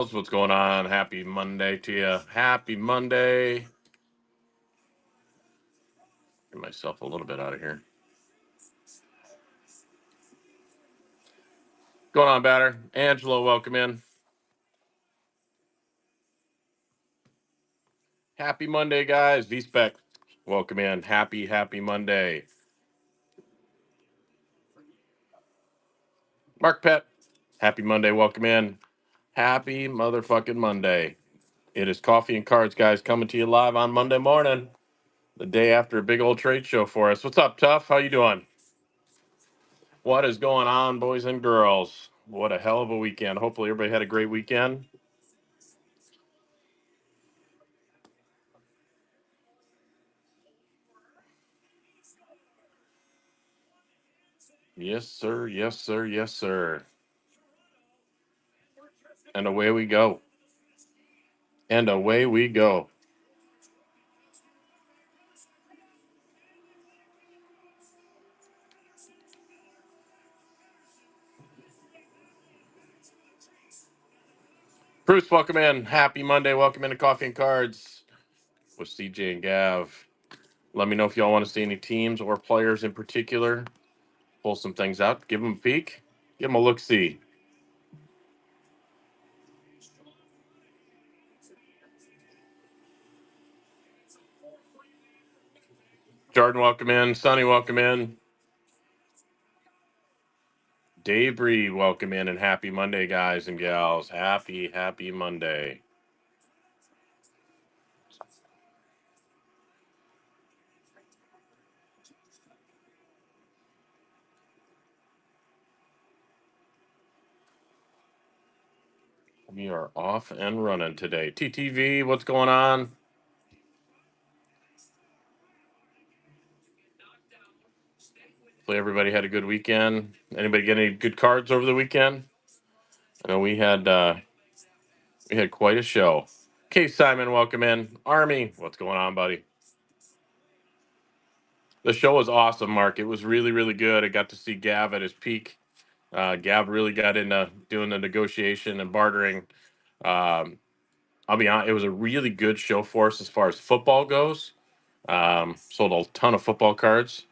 What's going on? Happy Monday to you. Happy Monday. Get myself a little bit out of here. Going on, batter? Angelo, welcome in. Happy Monday, guys. V-Spec, welcome in. Happy Monday. Mark Pet, happy Monday. Welcome in. Happy motherfucking Monday. It is Coffee and Cards, guys, coming to you live on Monday morning, the day after a big old trade show for us. What's up, Tough? How you doing? What is going on, boys and girls? What a hell of a weekend. Hopefully everybody had a great weekend. Yes, sir. Yes, sir. Yes, sir. And away we go. And away we go. Bruce, welcome in. Happy Monday. Welcome into Coffee and Cards with CJ and Gav. Let me know if y'all want to see any teams or players in particular. Pull some things out. Give them a peek. Give them a look see. Jordan, welcome in. Sonny, welcome in. Dave Breed, welcome in. And happy Monday, guys and gals. Happy Monday. We are off and running today. TTV, what's going on? Hopefully everybody had a good weekend. Anybody get any good cards over the weekend? I know we had quite a show. Case Simon, welcome in. Army, what's going on, buddy? The show was awesome, Mark. It was really good. I got to see Gav at his peak. Gav really got into doing the negotiation and bartering. Um, I'll be honest, it was a really good show for us as far as football goes. Sold a ton of football cards.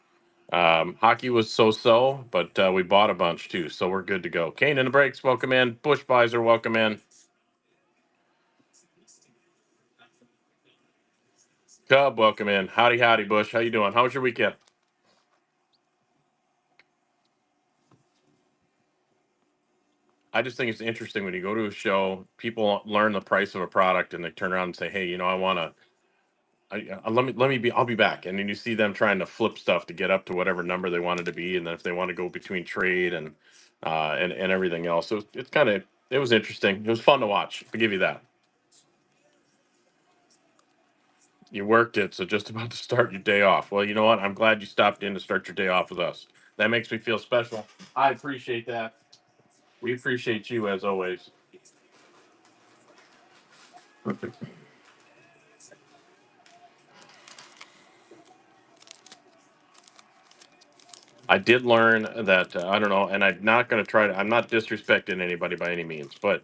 Hockey was so, but we bought a bunch too, so we're good to go. Kane in the breaks, welcome in. Bush Visor, welcome in. Cub, welcome in. Howdy, Bush. How you doing? How was your weekend? I just think it's interesting when you go to a show, people learn the price of a product and they turn around and say, "Hey, I want to. Let me be. I'll be back." And then you see them trying to flip stuff to get up to whatever number they wanted to be, and then if they want to go between trade and everything else, so it's kind of it was interesting. It was fun to watch. I give you that. You worked it, so just about to start your day off. Well, you know what? I'm glad you stopped in to start your day off with us. That makes me feel special. I appreciate that. We appreciate you as always. I did learn that I don't know, and I'm not going to try to. I'm not disrespecting anybody by any means, but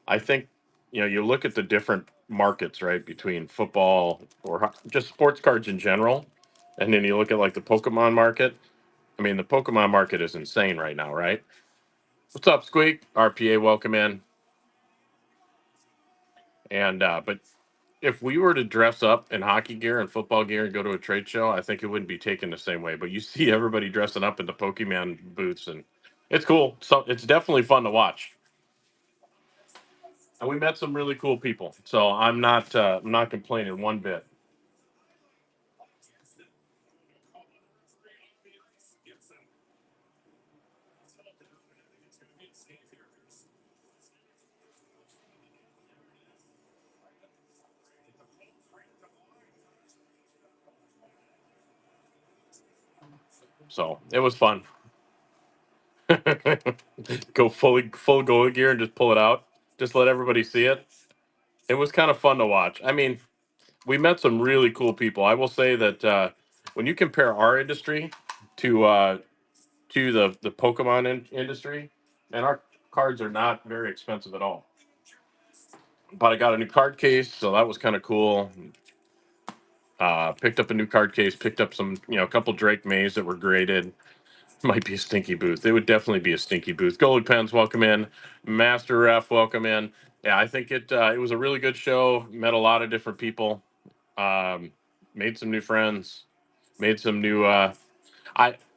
I think you look at the different markets, right, between football or just sports cards in general, and then you look at like the Pokemon market. I mean, the Pokemon market is insane right now, right? What's up, Squeak? RPA, welcome in. And but if we were to dress up in hockey gear and football gear and go to a trade show, I think it wouldn't be taken the same way. But you see everybody dressing up in the Pokemon boots, and it's cool. So it's definitely fun to watch. And we met some really cool people. So I'm not complaining one bit. So it was fun. Go full go gear and just pull it out. Just let everybody see it. It was kind of fun to watch. I mean, we met some really cool people. I will say that when you compare our industry to the Pokemon industry, and our cards are not very expensive at all. But I got a new card case, so that was kind of cool. Picked up a new card case, picked up some, a couple Drake Mays that were graded. Might be a stinky booth. It would definitely be a stinky booth. Goalie Pens, welcome in. Master Ref, welcome in. Yeah, I think it was a really good show. Met a lot of different people. Um, Made some new friends. Made some new.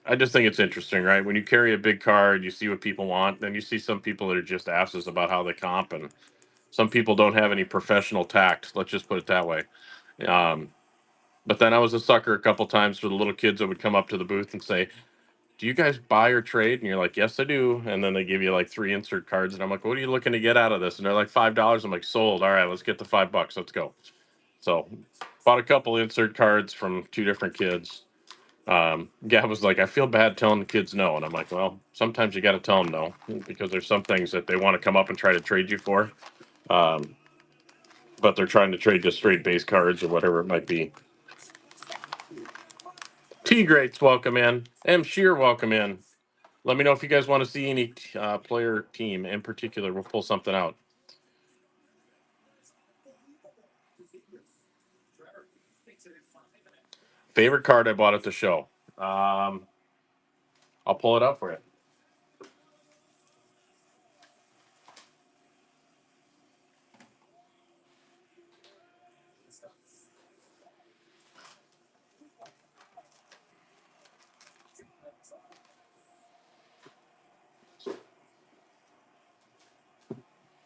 I just think it's interesting, right? When you carry a big card, you see what people want. Then you see some people that are just asses about how they comp, and some people don't have any professional tact. Let's just put it that way. Um, but then I was a sucker a couple times for the little kids that would come up to the booth and say, "Do you guys buy or trade?" And you're like, "Yes, I do." And then they give you like three insert cards, and I'm like, "What are you looking to get out of this?" And they're like, $5. I'm like, "Sold. All right, let's get the $5. Let's go." So bought a couple insert cards from two different kids. Gab was like, "I feel bad telling the kids no," and I'm like, "Well, sometimes you got to tell them no because there's some things that they want to come up and try to trade you for, um, but they're trying to trade just straight base cards or whatever it might be." T Greats, welcome in. M Sheer, welcome in. Let me know if you guys want to see any player team in particular. We'll pull something out. Favorite card I bought at the show. Um, I'll pull it up for you.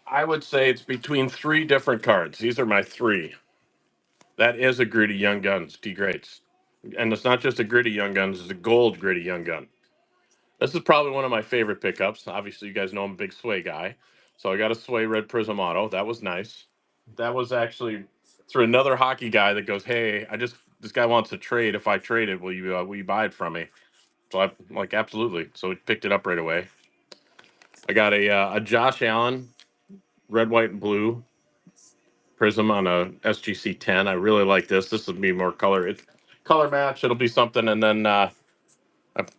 I would say it's between three different cards. These are my three. That is a gritty Young Guns, T Greats. And it's not just a gritty Young Guns, it's a gold gritty Young Gun. This is probably one of my favorite pickups. Obviously, you guys know I'm a big Sway guy. So I got a Sway Red Prism Auto. That was nice. That was actually through another hockey guy that goes, "Hey, this guy wants to trade. If I trade it, will you buy it from me?" So I'm like, "Absolutely." So we picked it up right away. I got a Josh Allen red, white, and blue prism on a SGC 10. I really like this. This would be more color. It's color match. It'll be something. And then I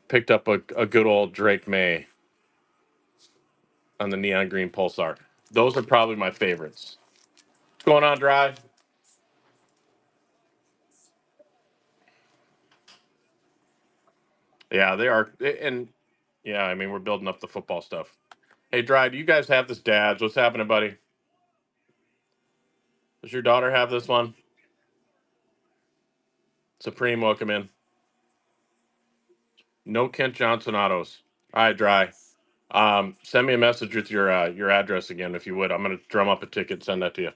picked up a good old Drake May on the neon green pulsar. Those are probably my favorites. What's going on, Dry? Yeah, they are. And yeah, I mean, we're building up the football stuff. Hey, Dry, do you guys have this dads? What's happening, buddy? Does your daughter have this one? Supreme, welcome in. No Kent Johnson autos. All right, Dry. Send me a message with your address again, if you would. I'm gonna drum up a ticket, send that to you,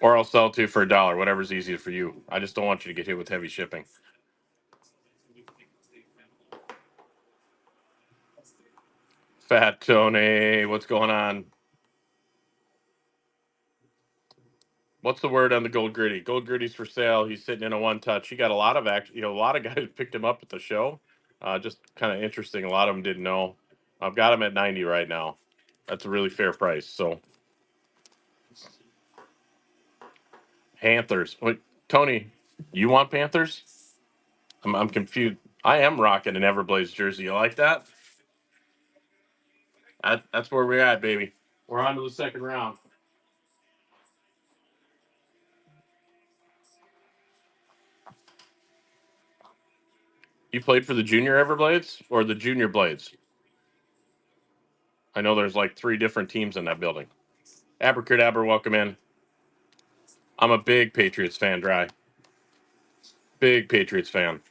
or I'll sell it to you for $1. Whatever's easier for you. I just don't want you to get hit with heavy shipping. Fat Tony, what's going on? What's the word on the Gold Gritty? Gold Gritty's for sale. He's sitting in a one touch. He got a lot of a lot of guys picked him up at the show. Just kind of interesting. A lot of them didn't know. I've got him at 90 right now. That's a really fair price. So Panthers. Wait, Tony, you want Panthers? I'm confused. I am rocking an Everblades jersey. You like that? That's where we're at, baby. We're on to the second round. You played for the junior Everblades or the junior Blades? I know there's like three different teams in that building. Abracadabra, welcome in. I'm a big Patriots fan, Dry. Big Patriots fan.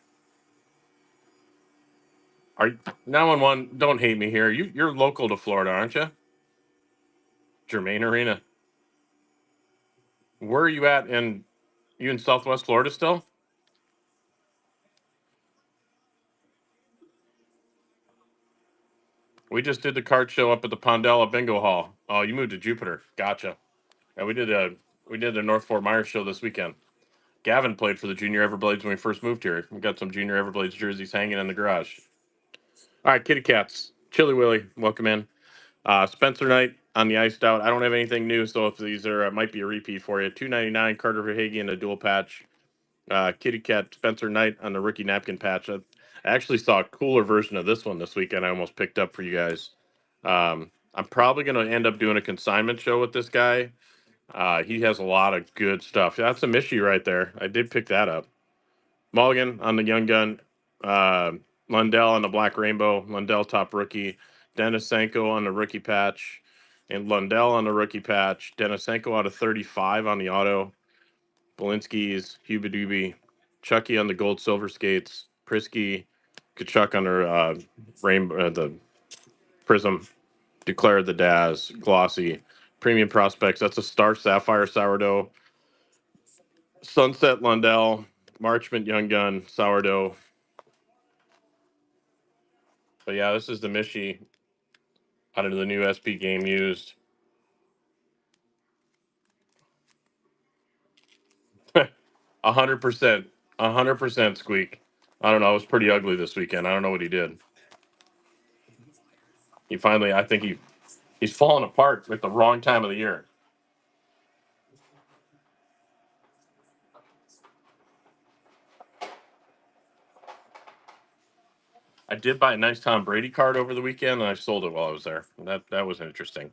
Are 911? Don't hate me here. You're local to Florida, aren't you? Germain Arena. Where are you at? In you in Southwest Florida still? We just did the card show up at the Pondella Bingo Hall. Oh, you moved to Jupiter. Gotcha. Yeah, we did the North Fort Myers show this weekend. Gavin played for the Junior Everblades when we first moved here. We got some Junior Everblades jerseys hanging in the garage. All right, Kitty Cats. Chili Willy, welcome in. Spencer Knight on the iced out. I don't have anything new, so if these are might be a repeat for you. 299 Carter Verhagen, a dual patch. Kitty Cat Spencer Knight on the rookie napkin patch. I actually saw a cooler version of this one this weekend. I almost picked up for you guys. I'm probably going to end up doing a consignment show with this guy. He has a lot of good stuff. That's a Mishi right there. I did pick that up. Mulligan on the Young Gun. Uh, Lundell on the Black Rainbow. Lundell top rookie. Denisenko on the rookie patch. And Lundell on the rookie patch. Denisenko out of 35 on the auto. Belinsky's Hubie Doobie. Chucky on the gold silver skates. Prisky. Kachuk on the rainbow, the prism. Declared the Daz. Glossy. Premium prospects. That's a Star Sapphire sourdough. Sunset Lundell. Marchment Young Gun sourdough. But yeah, this is the Mishi out of the new SP game used. 100%. 100% squeak. I don't know. It was pretty ugly this weekend. I don't know what he did. He finally, I think he's falling apart at the wrong time of the year. I did buy a nice Tom Brady card over the weekend, and I sold it while I was there. That was interesting.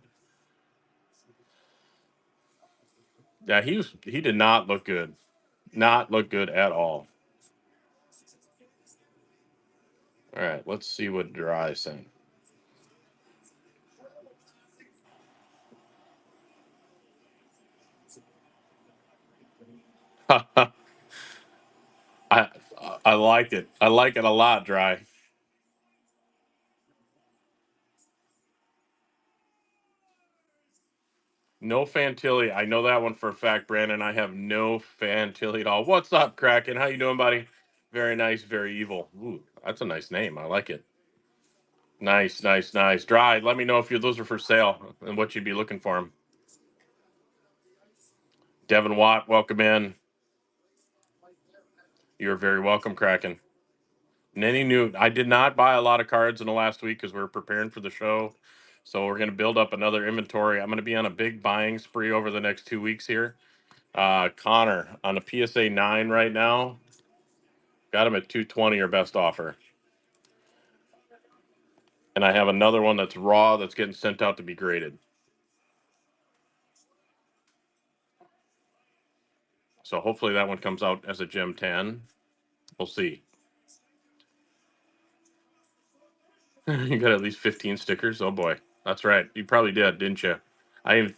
Yeah, he did not look good. Not look good at all. All right, let's see what Dry sent. I I like it. I like it a lot, Dry. No Fantilli. I know that one for a fact, Brandon. I have no Fantilli at all. What's up, Kraken? How you doing, buddy? Very nice, very evil. Ooh, that's a nice name. I like it. Nice, nice, nice. Dry. Let me know if those are for sale and what you'd be looking for them. Devin Watt, welcome in. You're very welcome, Kraken. Nenny Newt. I did not buy a lot of cards in the last week because we're preparing for the show. So we're going to build up another inventory. I'm going to be on a big buying spree over the next 2 weeks here. Connor on a PSA 9 right now. Got him at 220 or best offer. And I have another one that's raw that's getting sent out to be graded. So hopefully that one comes out as a Gem 10. We'll see. You got at least 15 stickers. Oh boy. That's right. You probably did, didn't you? I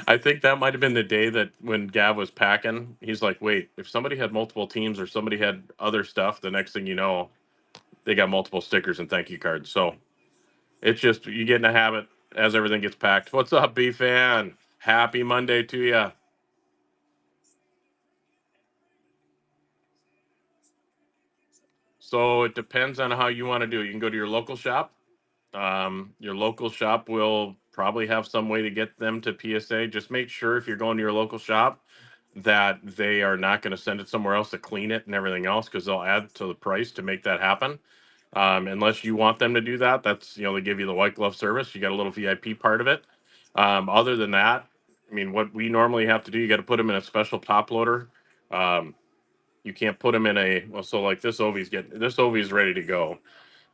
I think that might have been the day that when Gav was packing, he's like, wait, if somebody had multiple teams or somebody had other stuff, the next thing you know, they got multiple stickers and thank you cards. So it's just you get in a habit as everything gets packed. What's up, B fan? Happy Monday to you. So it depends on how you want to do it. You can go to your local shop. Your local shop will probably have some way to get them to PSA. Just make sure if you're going to your local shop that they are not going to send it somewhere else to clean it and everything else because they'll add to the price to make that happen. Unless you want them to do that, that's they give you the white glove service. You got a little VIP part of it. Other than that, I mean, what we normally have to do, you got to put them in a special top loader. Um, you can't put them in so like this Ovi is ready to go.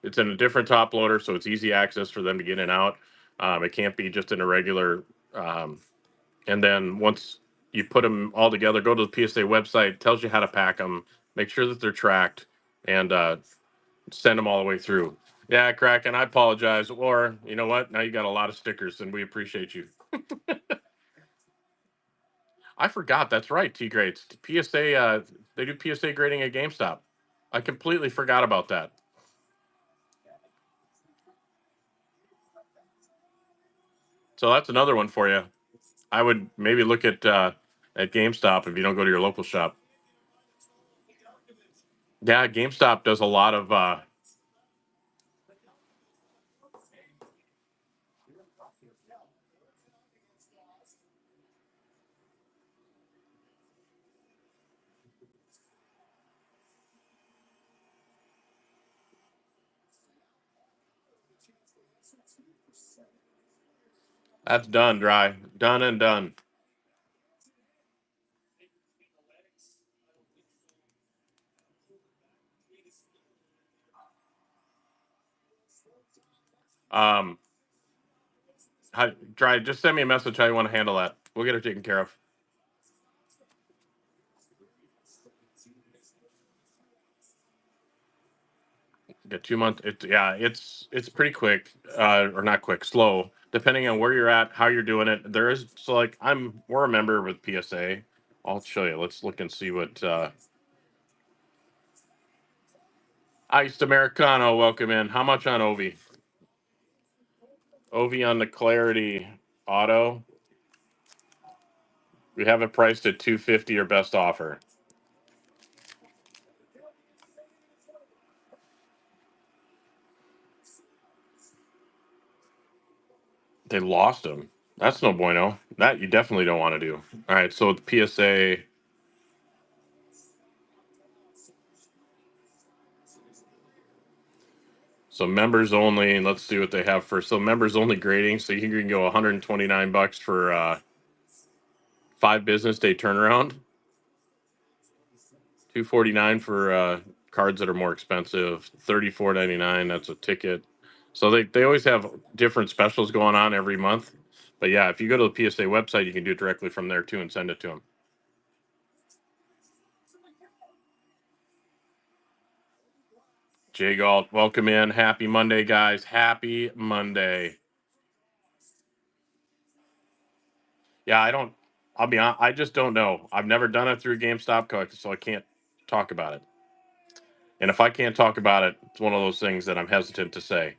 It's in a different top loader, so it's easy access for them to get in and out. It can't be just in a regular. Um, and then once you put them all together, go to the PSA website, tells you how to pack them, make sure that they're tracked, and send them all the way through. Yeah, Kraken, I apologize. Or you know what? Now you got a lot of stickers, and we appreciate you. I forgot. That's right. T grades. PSA. They do PSA grading at GameStop. I completely forgot about that. So that's another one for you. I would maybe look at GameStop if you don't go to your local shop. Yeah, GameStop does a lot of. That's done, dry, done and done. Um, try just send me a message how you want to handle that. We'll get her taken care of. Get 2 months. It's pretty quick, or not quick, slow, depending on where you're at, how you're doing it. There is so like we're a member with PSA. I'll show you. Let's look and see what Iced Americano. Welcome in. How much on Ovi? Ovi on the Clarity Auto. We have it priced at 250 or best offer. They lost him. That's no bueno. That you definitely don't want to do. All right, so the PSA. So members only. Let's see what they have for. So members only grading. So you can go 129 bucks for 5 business day turnaround. 249 for cards that are more expensive. 34.99. That's a ticket. So they always have different specials going on every month. But yeah, if you go to the PSA website, you can do it directly from there too and send it to them. Jay Galt, welcome in. Happy Monday, guys. Happy Monday. Yeah, I don't. I'll be honest. I just don't know. I've never done it through GameStop, so I can't talk about it. And if I can't talk about it, it's one of those things that I'm hesitant to say.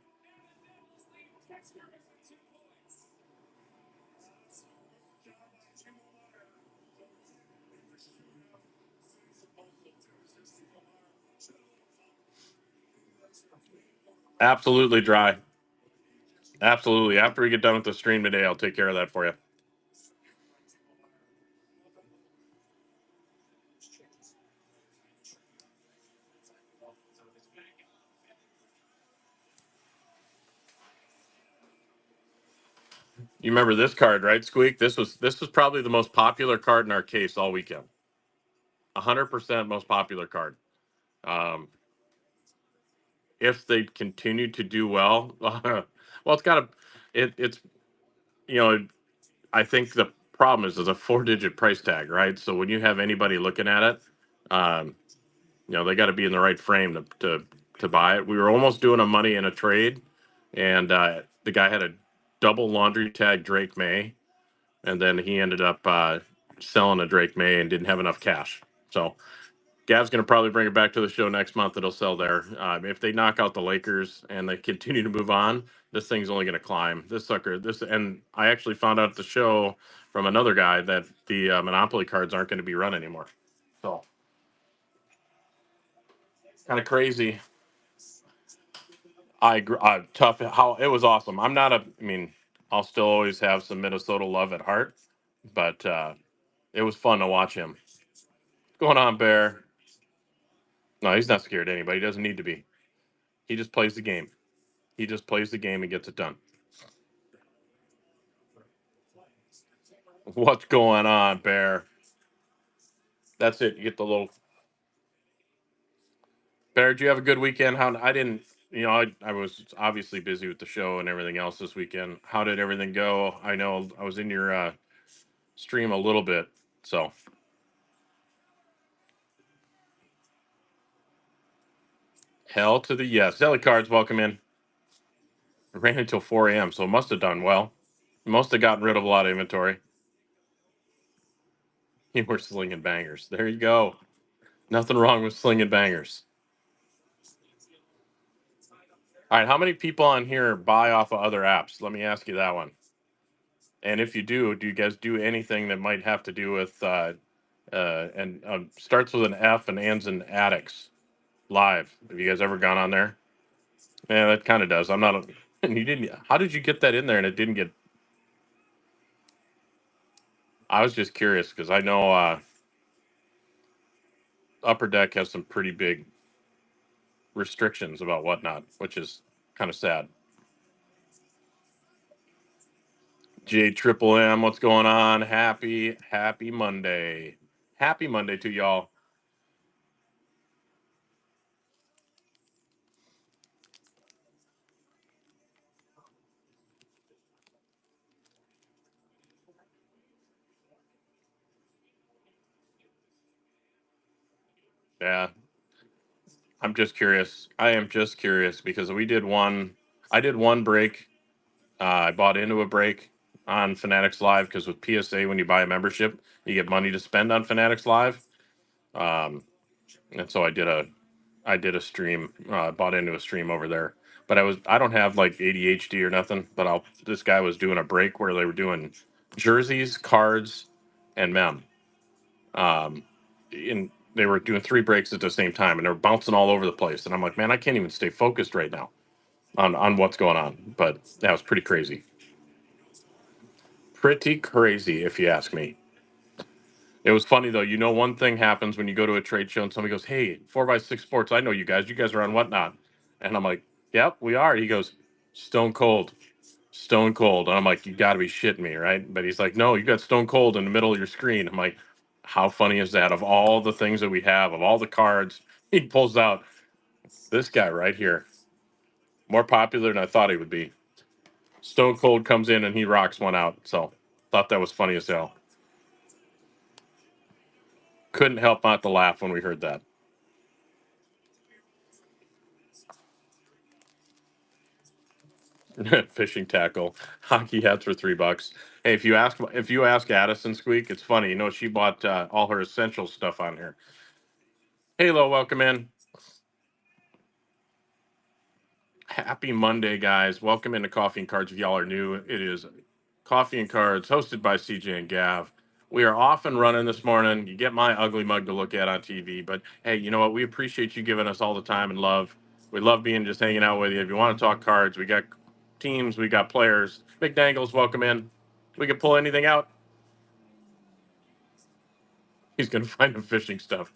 Absolutely dry. Absolutely. After we get done with the stream today, I'll take care of that for you. You remember this card, right, Squeak? This was probably the most popular card in our case all weekend. 100% most popular card. Um, if they continue to do well, well, it's got to. It's you know I think the problem is there's a 4-digit price tag, right? So when you have anybody looking at it, um, they got to be in the right frame to buy it. We were almost doing a money in a trade, and the guy had a double laundry tag Drake May, and then he ended up selling a Drake May and didn't have enough cash. So Gav's going to probably bring it back to the show next month. It'll sell there. If they knock out the Lakers and they continue to move on, this thing's only going to climb. This sucker, and I actually found out at the show from another guy that the Monopoly cards aren't going to be run anymore. So kind of crazy. Tough. How it was awesome. I'm not a. I mean, I'll still always have some Minnesota love at heart, but it was fun to watch him. What's going on, Bear? No, he's not scared of anybody. He doesn't need to be. He just plays the game. He just plays the game and gets it done. What's going on, Bear? That's it. You get the little Bear. Did you have a good weekend? How I didn't. I was obviously busy with the show and everything else this weekend. How did everything go? I know I was in your stream a little bit, so hell to the yes. Zelly cards, welcome in. It ran until 4 a.m., so it must have done well. Must have gotten rid of a lot of inventory. You were slinging bangers. There you go. Nothing wrong with slinging bangers. All right, how many people on here buy off of other apps? Let me ask you that one. And if you do you guys do anything that might have to do with and starts with an F and ends in addicts live? Have you guys ever gone on there? Yeah, that kind of does. I'm not. And you didn't. How did you get that in there and it didn't get? I was just curious because I know Upper Deck has some pretty big restrictions about whatnot, which is kind of sad. J Triple M, what's going on? Happy Monday. Happy Monday to y'all. Yeah, I'm just curious. I am just curious because we did one. I did one break. I bought into a break on Fanatics Live because with PSA, when you buy a membership, you get money to spend on Fanatics Live. Um, and so I did a stream, bought into a stream over there. But I don't have like ADHD or nothing. But this guy was doing a break where they were doing jerseys, cards, and mem. Um, and they were doing three breaks at the same time, and they were bouncing all over the place. And I'm like, man, I can't even stay focused right now on what's going on. But that was pretty crazy. Pretty crazy, if you ask me. It was funny though. You know, one thing happens when you go to a trade show and somebody goes, "Hey, 4x6 Sports, I know you guys. You guys are on Whatnot," and I'm like, "Yep, we are." He goes, "Stone Cold, Stone Cold," and I'm like, "You got to be shitting me, right?" But he's like, "No, you got Stone Cold in the middle of your screen." I'm like, "How funny is that? Of all the things that we have, of all the cards, he pulls out this guy right here, more popular than I thought he would be." Stone Cold comes in and he rocks one out. So thought that was funny as hell. Couldn't help not to laugh when we heard that. Fishing tackle, hockey hats for $3. Hey, if you ask Addison Squeak, it's funny. You know, she bought all her essential stuff on here. Halo, welcome in. Happy Monday, guys. Welcome into Coffee and Cards. If y'all are new, it is Coffee and Cards hosted by CJ and Gav. We are off and running this morning. You get my ugly mug to look at on TV, but hey, you know what? We appreciate you giving us all the time and love. We love being just hanging out with you. If you want to talk cards, we got teams, we got players. McDangles, welcome in. We can pull anything out. He's going to find him fishing stuff.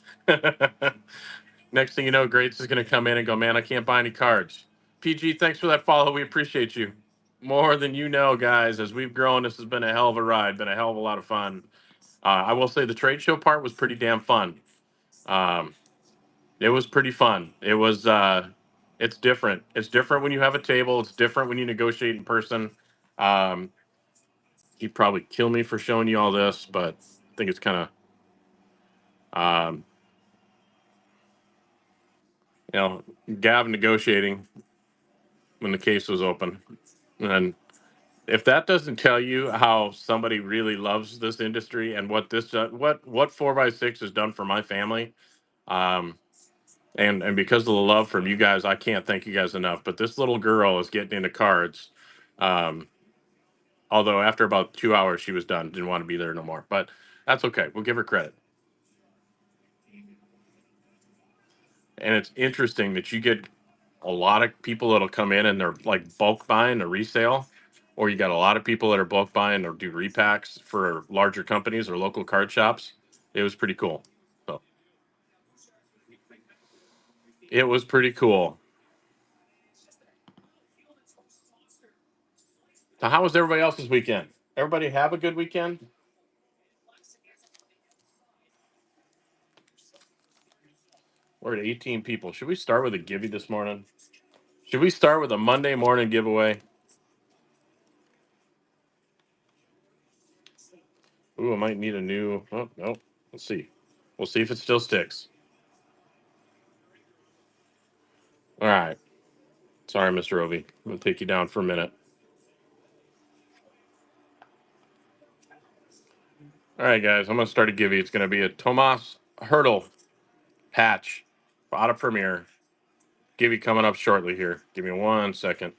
Next thing you know, Greats is going to come in and go, man, I can't buy any cards. PG, thanks for that follow. We appreciate you. More than you know, guys. As we've grown, this has been a hell of a ride, been a hell of a lot of fun. I will say the trade show part was pretty damn fun. Um, it was pretty fun. It's different. It's different when you have a table. It's different when you negotiate in person. Um, he'd probably kill me for showing you all this, but I think it's kind of, you know, Gav negotiating when the case was open. And if that doesn't tell you how somebody really loves this industry and what what 4x6 has done for my family, um, and because of the love from you guys, I can't thank you guys enough. But this little girl is getting into cards. Um, although after about 2 hours, she was done, didn't want to be there no more. But that's okay. We'll give her credit. And it's interesting that you get a lot of people that'll come in and they're like bulk buying a resale, or you got a lot of people that are bulk buying or do repacks for larger companies or local card shops. It was pretty cool. So it was pretty cool. So how was everybody else's weekend? Everybody have a good weekend? We're at 18 people. Should we start with a givey this morning? Should we start with a Monday morning giveaway? Ooh, I might need a new. Oh, no. Let's see. We'll see if it still sticks. All right. Sorry, Mr. Ovi. I'm going to take you down for a minute. All right, guys. I'm going to start a givey. It's going to be a Tomas Hurdle patch out of Premiere. Givey coming up shortly here. Give me 1 second.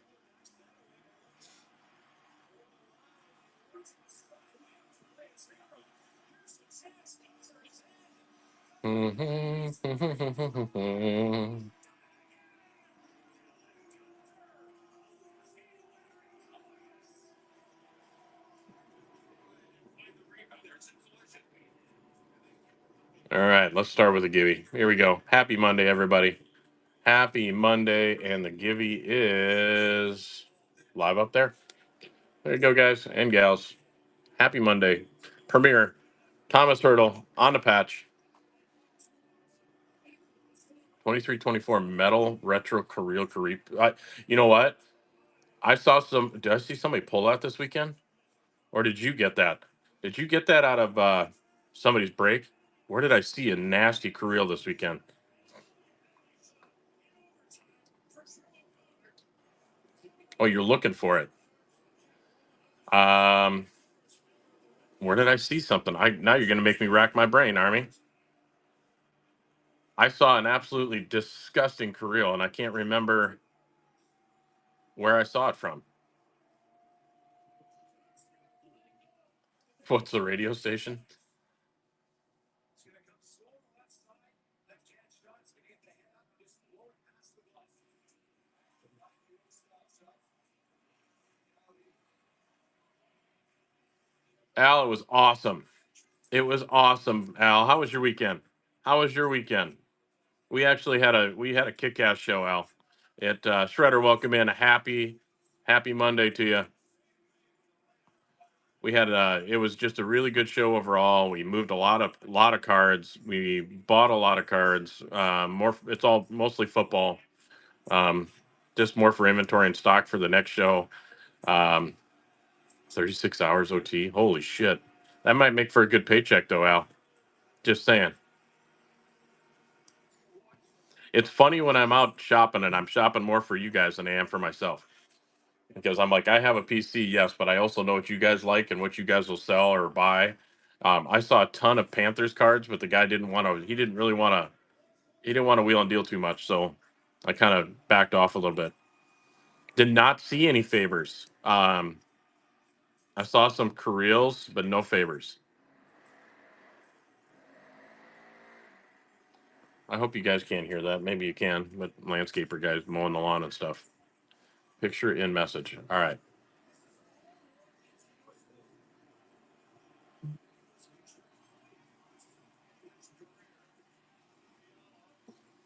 All right, let's start with a givey. Here we go. Happy Monday, everybody. Happy Monday, and the givey is live up there. There you go, guys and gals. Happy Monday. Premiere, Thomas Hurdle on the patch. 23-24 metal retro Kirill. You know what? I saw some. Did I see somebody pull that this weekend? Or did you get that? Did you get that out of somebody's break? Where did I see a nasty Kirill this weekend? Oh, you're looking for it. Um, where did I see something? Now you're going to make me rack my brain, Army. I saw an absolutely disgusting Careel, and I can't remember where I saw it from. What's the radio station? Al, it was awesome. It was awesome, Al. How was your weekend? How was your weekend? We had a kick-ass show, Al. It Shredder, welcome in. Happy Monday to you. We had it was just a really good show overall. We moved a lot of cards. We bought a lot of cards. It's all mostly football. Um, just more for inventory and stock for the next show. Um, 36 hours OT. Holy shit. That might make for a good paycheck though, Al. Just saying. It's funny when I'm out shopping and I'm shopping more for you guys than I am for myself. Because I'm like, I have a PC, yes, but I also know what you guys like and what you guys will sell or buy. I saw a ton of Panthers cards, but the guy didn't want to. He didn't really want to. He didn't want to wheel and deal too much, so I kind of backed off a little bit. Did not see any favors. I saw some Careels, but no favors. I hope you guys can't hear that. Maybe you can, but landscaper guys mowing the lawn and stuff. Picture in message. All right.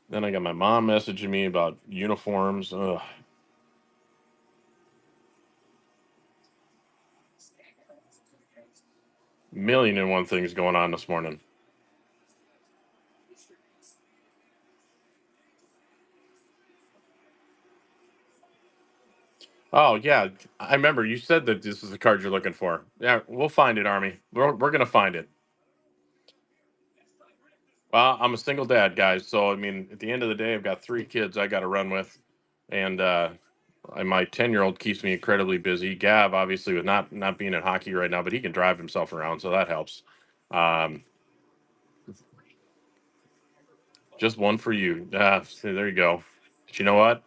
Then I got my mom messaging me about uniforms. Ugh. Million and one things going on this morning. Oh yeah, I remember you said that this is the card you're looking for. Yeah, we'll find it, Army. We're gonna find it. Well, I'm a single dad, guys. So I mean, at the end of the day, I've got three kids I got to run with, and my 10-year-old keeps me incredibly busy. Gav, obviously, with not being in hockey right now, but he can drive himself around, so that helps. Um, just one for you. There you go. But you know what?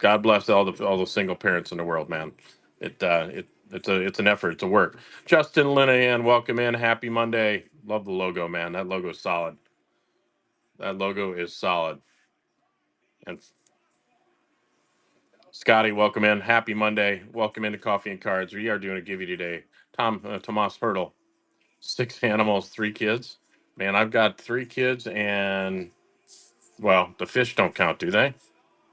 God bless all the single parents in the world, man. It's an effort. It's a work. Justin Linehan, welcome in. Happy Monday. Love the logo, man. That logo is solid. That logo is solid. And Scotty, welcome in. Happy Monday. Welcome into Coffee and Cards. We are doing a give you today. Tomas Hurdle, 6 animals, 3 kids. Man, I've got 3 kids, and well, the fish don't count, do they?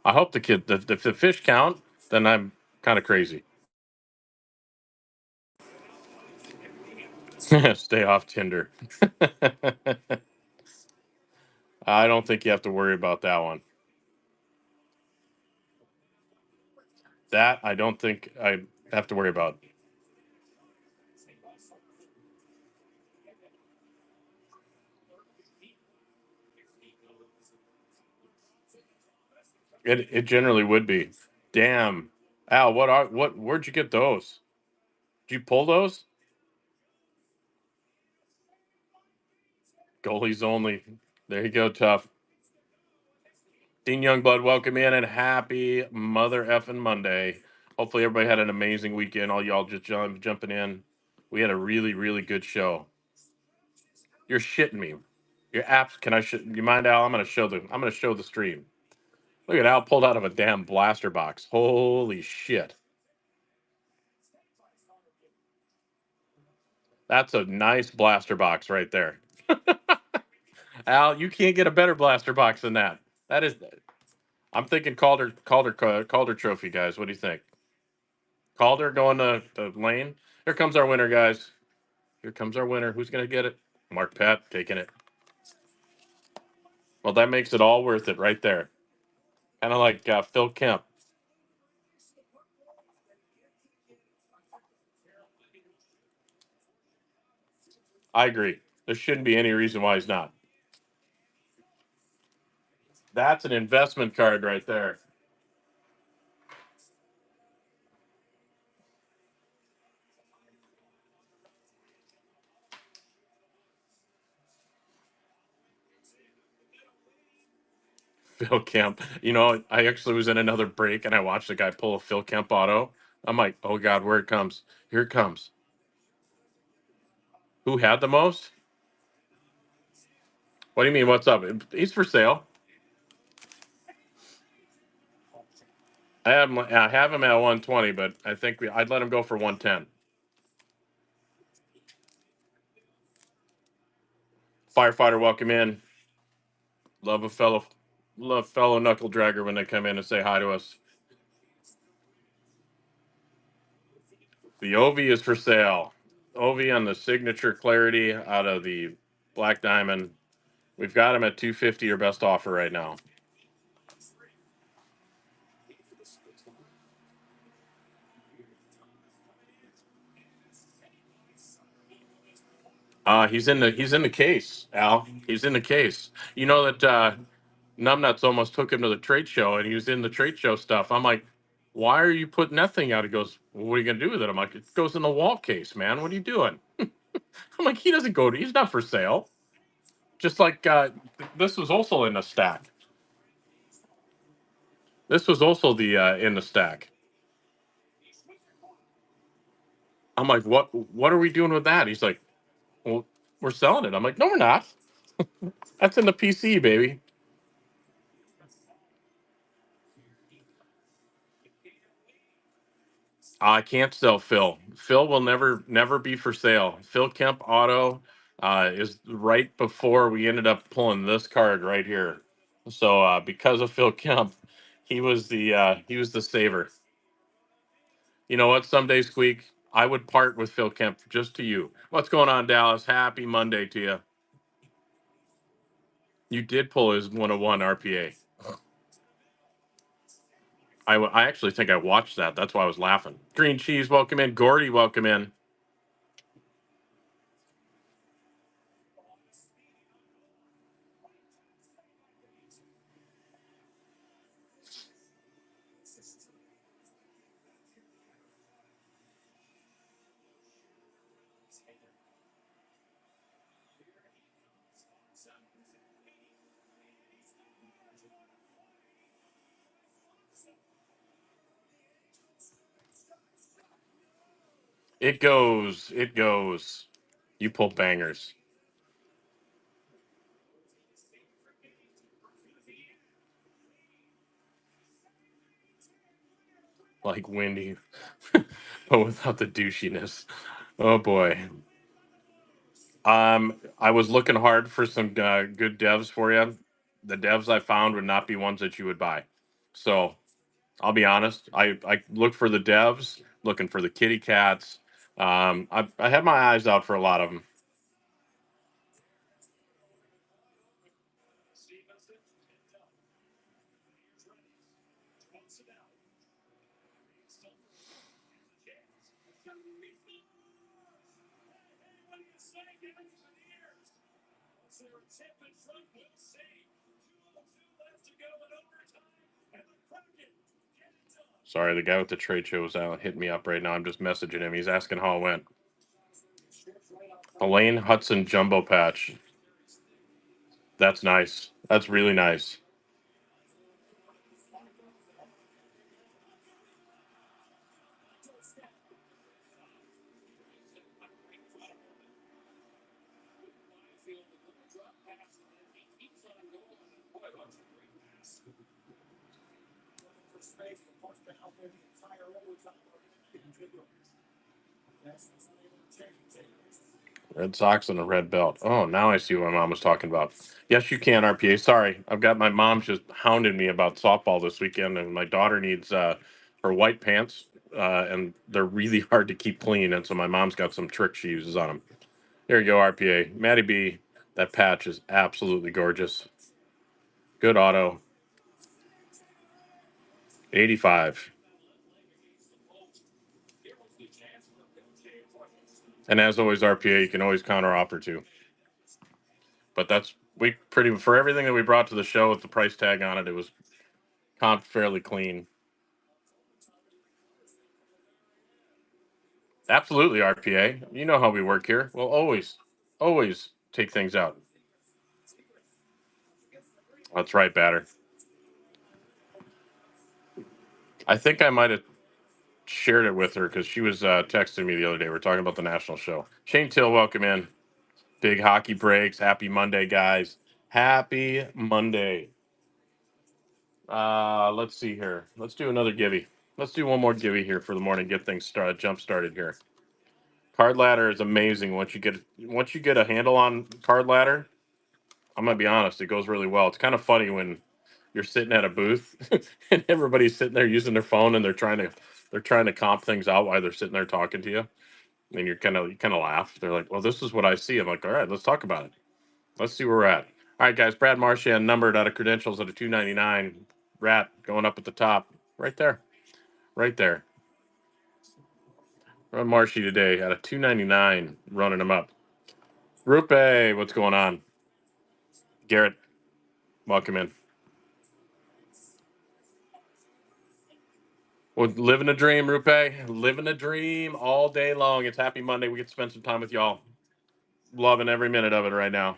I hope the fish count. Then I'm kind of crazy. Stay off Tinder. I don't think you have to worry about that one. That I don't think I have to worry about. It generally would be. Damn. Al, where'd you get those? Did you pull those? Goalies only. There you go, tough. Dean Youngblood, welcome in and happy Mother effing Monday. Hopefully everybody had an amazing weekend. All y'all just jumping in. We had a really, really good show. You're shitting me. Your apps. Can I? You mind, Al? I'm gonna show the stream. Look at Al pulled out of a damn blaster box. Holy shit! That's a nice blaster box right there. Al, you can't get a better blaster box than that. That is. I'm thinking Calder Trophy, guys. What do you think? Calder going to the lane. Here comes our winner, guys. Here comes our winner. Who's gonna get it? Mark Pat taking it. Well, that makes it all worth it right there. Kind of like Phil Kemp. I agree. There shouldn't be any reason why he's not. That's an investment card right there. Phil Kemp. You know, I actually was in another break and I watched a guy pull a Phil Kemp auto. I'm like, oh God, where it comes. Here it comes. Who had the most? What do you mean? What's up? He's for sale. I have him at 120, but I think I'd let him go for 110. Firefighter, welcome in. Love a fellow, love fellow knuckle dragger when they come in and say hi to us. The Ovi is for sale. Ovi on the signature clarity out of the Black Diamond. We've got him at 250 or best offer right now. He's in the case, Al. He's in the case. You know that Numbnuts almost took him to the trade show, and he was in the trade show stuff. I'm like, why are you putting that thing out? He goes, well, what are you gonna do with it? I'm like, it goes in the wall case, man. What are you doing? I'm like, he doesn't go to. He's not for sale. Just like this was also in the stack. This was also the in the stack. I'm like, what are we doing with that? He's like, well, we're selling it. I'm like, no, we're not. That's in the PC, baby. I can't sell Phil. Phil will never be for sale. Phil Kemp Auto is right before we ended up pulling this card right here. So because of Phil Kemp, he was the saver. You know what? Someday, Squeak, I would part with Phil Kemp just to you. What's going on, Dallas? Happy Monday to you. You did pull his 101 RPA. I actually think I watched that. That's why I was laughing. Green Cheese, welcome in. Gordy, welcome in. It goes. It goes. You pull bangers. Like Wendy, but without the douchiness. Oh boy. I was looking hard for some good devs for you. The devs I found would not be ones that you would buy. So I'll be honest. I look for the devs, looking for the kitty cats. I had my eyes out for a lot of them. Sorry, the guy with the trade show is out hitting me up right now. I'm just messaging him. He's asking how it went. Elaine Hudson jumbo patch. That's nice. That's really nice. Red Sox and a red belt. Oh, now I see what my mom was talking about. Yes, you can, RPA. Sorry, I've got my mom just hounded me about softball this weekend, and my daughter needs her white pants, and they're really hard to keep clean, and so my mom's got some tricks she uses on them. There you go, RPA. Matty B, that patch is absolutely gorgeous. Good auto. 85. And as always, RPA, you can always counter offer too. But that's we pretty for everything that we brought to the show with the price tag on it. It was comped fairly clean. Absolutely, RPA. You know how we work here. We'll always take things out. That's right, batter. I think I might have shared it with her because she was texting me the other day. We're talking about the national show. Shane Till, welcome in. Big hockey breaks. Happy Monday, guys. Happy Monday. Let's see here. Let's do another givey. Let's do one more givey here for the morning. Get things jump started here. Card ladder is amazing. Once you get a handle on card ladder, I'm gonna be honest, it goes really well. It's kind of funny when you're sitting at a booth and everybody's sitting there using their phone and they're trying to comp things out while they're sitting there talking to you. And you kind of laugh. They're like, "Well, this is what I see." I'm like, "All right, let's talk about it. Let's see where we're at." All right, guys. Brad Marchand numbered out of credentials at a 299. Rat going up at the top, right there, right there. Run Marshy today at a 299, running him up. Rupe, what's going on? Garrett, welcome in. Well, living a dream, Rupe. Living a dream all day long. It's Happy Monday. We get to spend some time with y'all. Loving every minute of it right now.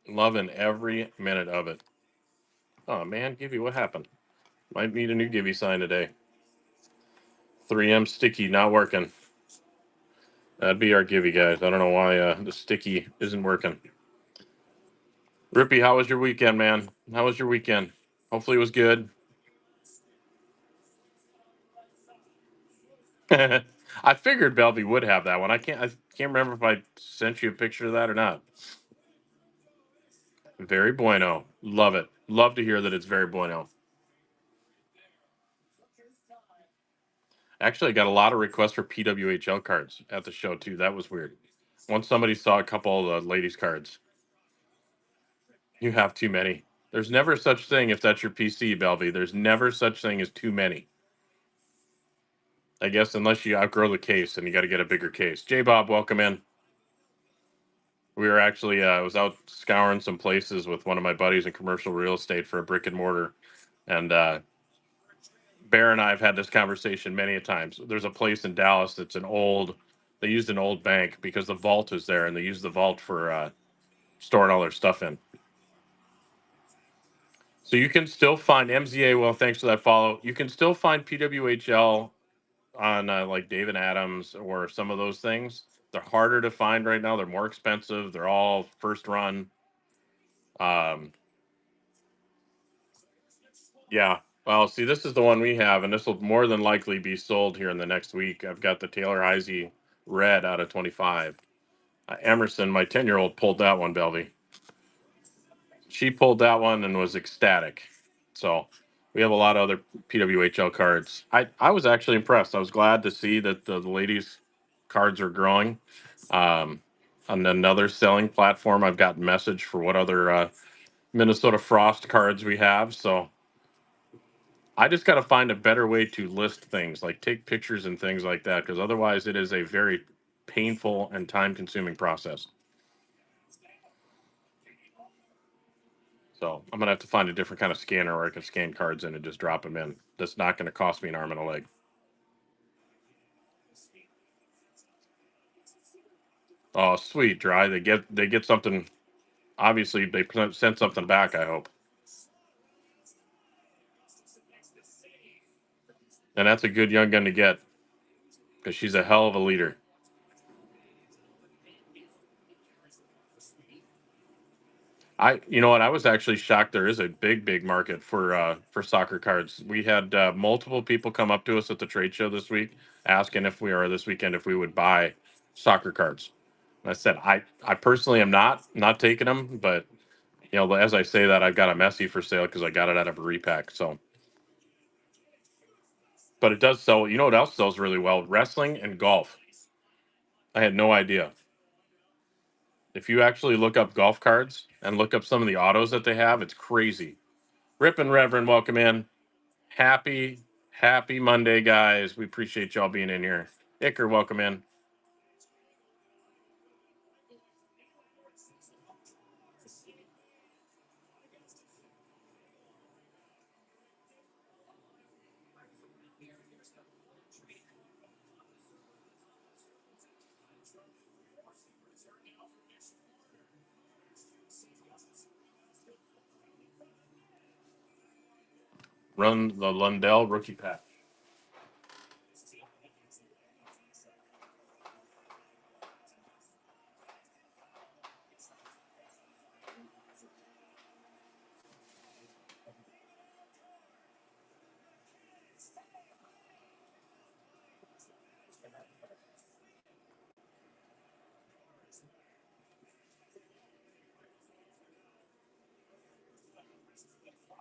Loving every minute of it. Oh man, Givey, what happened? Might need a new Givey sign today. 3M sticky not working. That'd be our Givey, guys. I don't know why the sticky isn't working. Rippy, how was your weekend, man? How was your weekend? Hopefully it was good. I figured Belvy would have that one. I can't remember if I sent you a picture of that or not. Very bueno. Love it. Love to hear that it's very bueno. Actually, I got a lot of requests for PWHL cards at the show too. That was weird. Once somebody saw a couple of the ladies' cards. You have too many. There's never such thing if that's your PC, Belvy. There's never such thing as too many. I guess unless you outgrow the case and you got to get a bigger case. J Bob, welcome in. We were actually I was out scouring some places with one of my buddies in commercial real estate for a brick and mortar, and Bear and I have had this conversation many a times. There's a place in Dallas that's an old. They used an old bank because the vault is there, and they use the vault for storing all their stuff in. So you can still find MZA. Well, thanks for that follow. You can still find PWHL on like David Adams or some of those things. They're harder to find right now. They're more expensive. They're all first run. Um, yeah. Well, see, this is the one we have, and this will more than likely be sold here in the next week. I've got the Taylor Heisey red out of 25. Emerson, my 10-year-old, pulled that one, Belvy. She pulled that one and was ecstatic. So we have a lot of other PWHL cards. I was actually impressed. I was glad to see that the ladies' cards are growing. Um, on another selling platform, I've got message for what other Minnesota Frost cards we have. So I just got to find a better way to list things, like take pictures and things like that, because otherwise it is a very painful and time-consuming process. So I'm gonna have to find a different kind of scanner where I can scan cards in and just drop them in. That's not going to cost me an arm and a leg. Oh, sweet, dry. They get something. Obviously, they sent something back. I hope, and that's a good young gun to get because she's a hell of a leader. You know what? I was actually shocked. There is a big market for soccer cards. We had multiple people come up to us at the trade show this week asking if we are this weekend if we would buy soccer cards. And I said I personally am not taking them, but as I say that, I've got a Messi for sale because I got it out of a repack. So, but it does sell. You know what else sells really well? Wrestling and golf. I had no idea. If you actually look up golf cards and look up some of the autos that they have, it's crazy. Rip and Reverend, welcome in. Happy Monday, guys. We appreciate y'all being in here. Icker, welcome in. Run the Lundell rookie patch.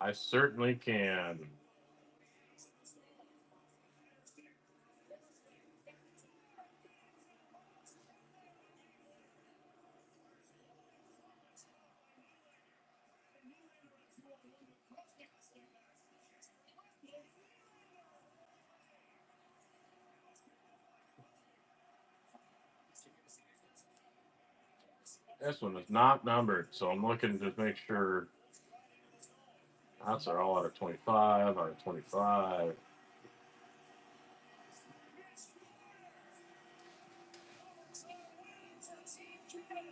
I certainly can. This one is not numbered, so I'm looking to make sure that's all out of 25, out of 25.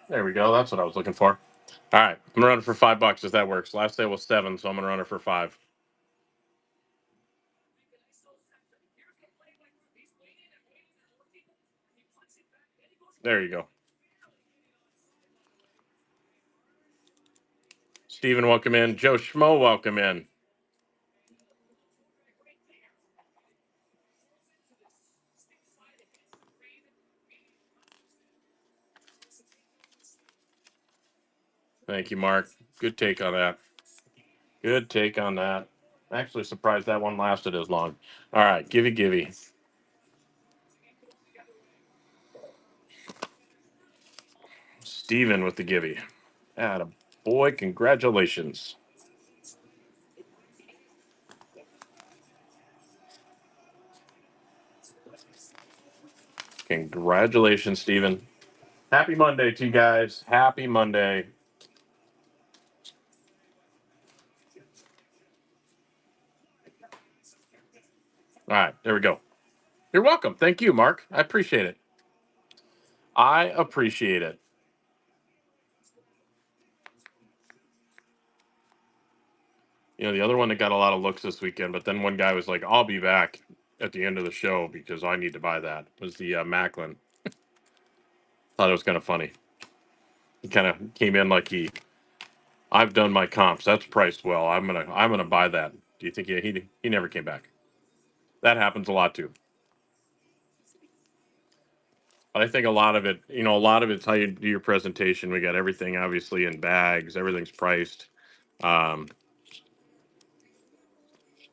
There we go. That's what I was looking for. All right, I'm gonna run it for $5 if that works. Last day was 7, so I'm gonna run it for 5. There you go. Steven, welcome in. Joe Schmo, welcome in. Thank you, Mark. Good take on that. Good take on that. Actually surprised that one lasted as long. All right, givey. Steven with the givey. Atta boy, congratulations. Congratulations, Steven. Happy Monday to you guys. Happy Monday. All right, there we go. You're welcome. Thank you, Mark. I appreciate it. I appreciate it. You know, the other one that got a lot of looks this weekend, but then one guy was like, I'll be back at the end of the show because I need to buy that, was the Macklin. Thought it was kind of funny. He kind of came in like I've done my comps. That's priced well. I'm gonna buy that. Do you think he never came back? That happens a lot too. But I think a lot of it's how you do your presentation. We got everything obviously in bags. Everything's priced. Um,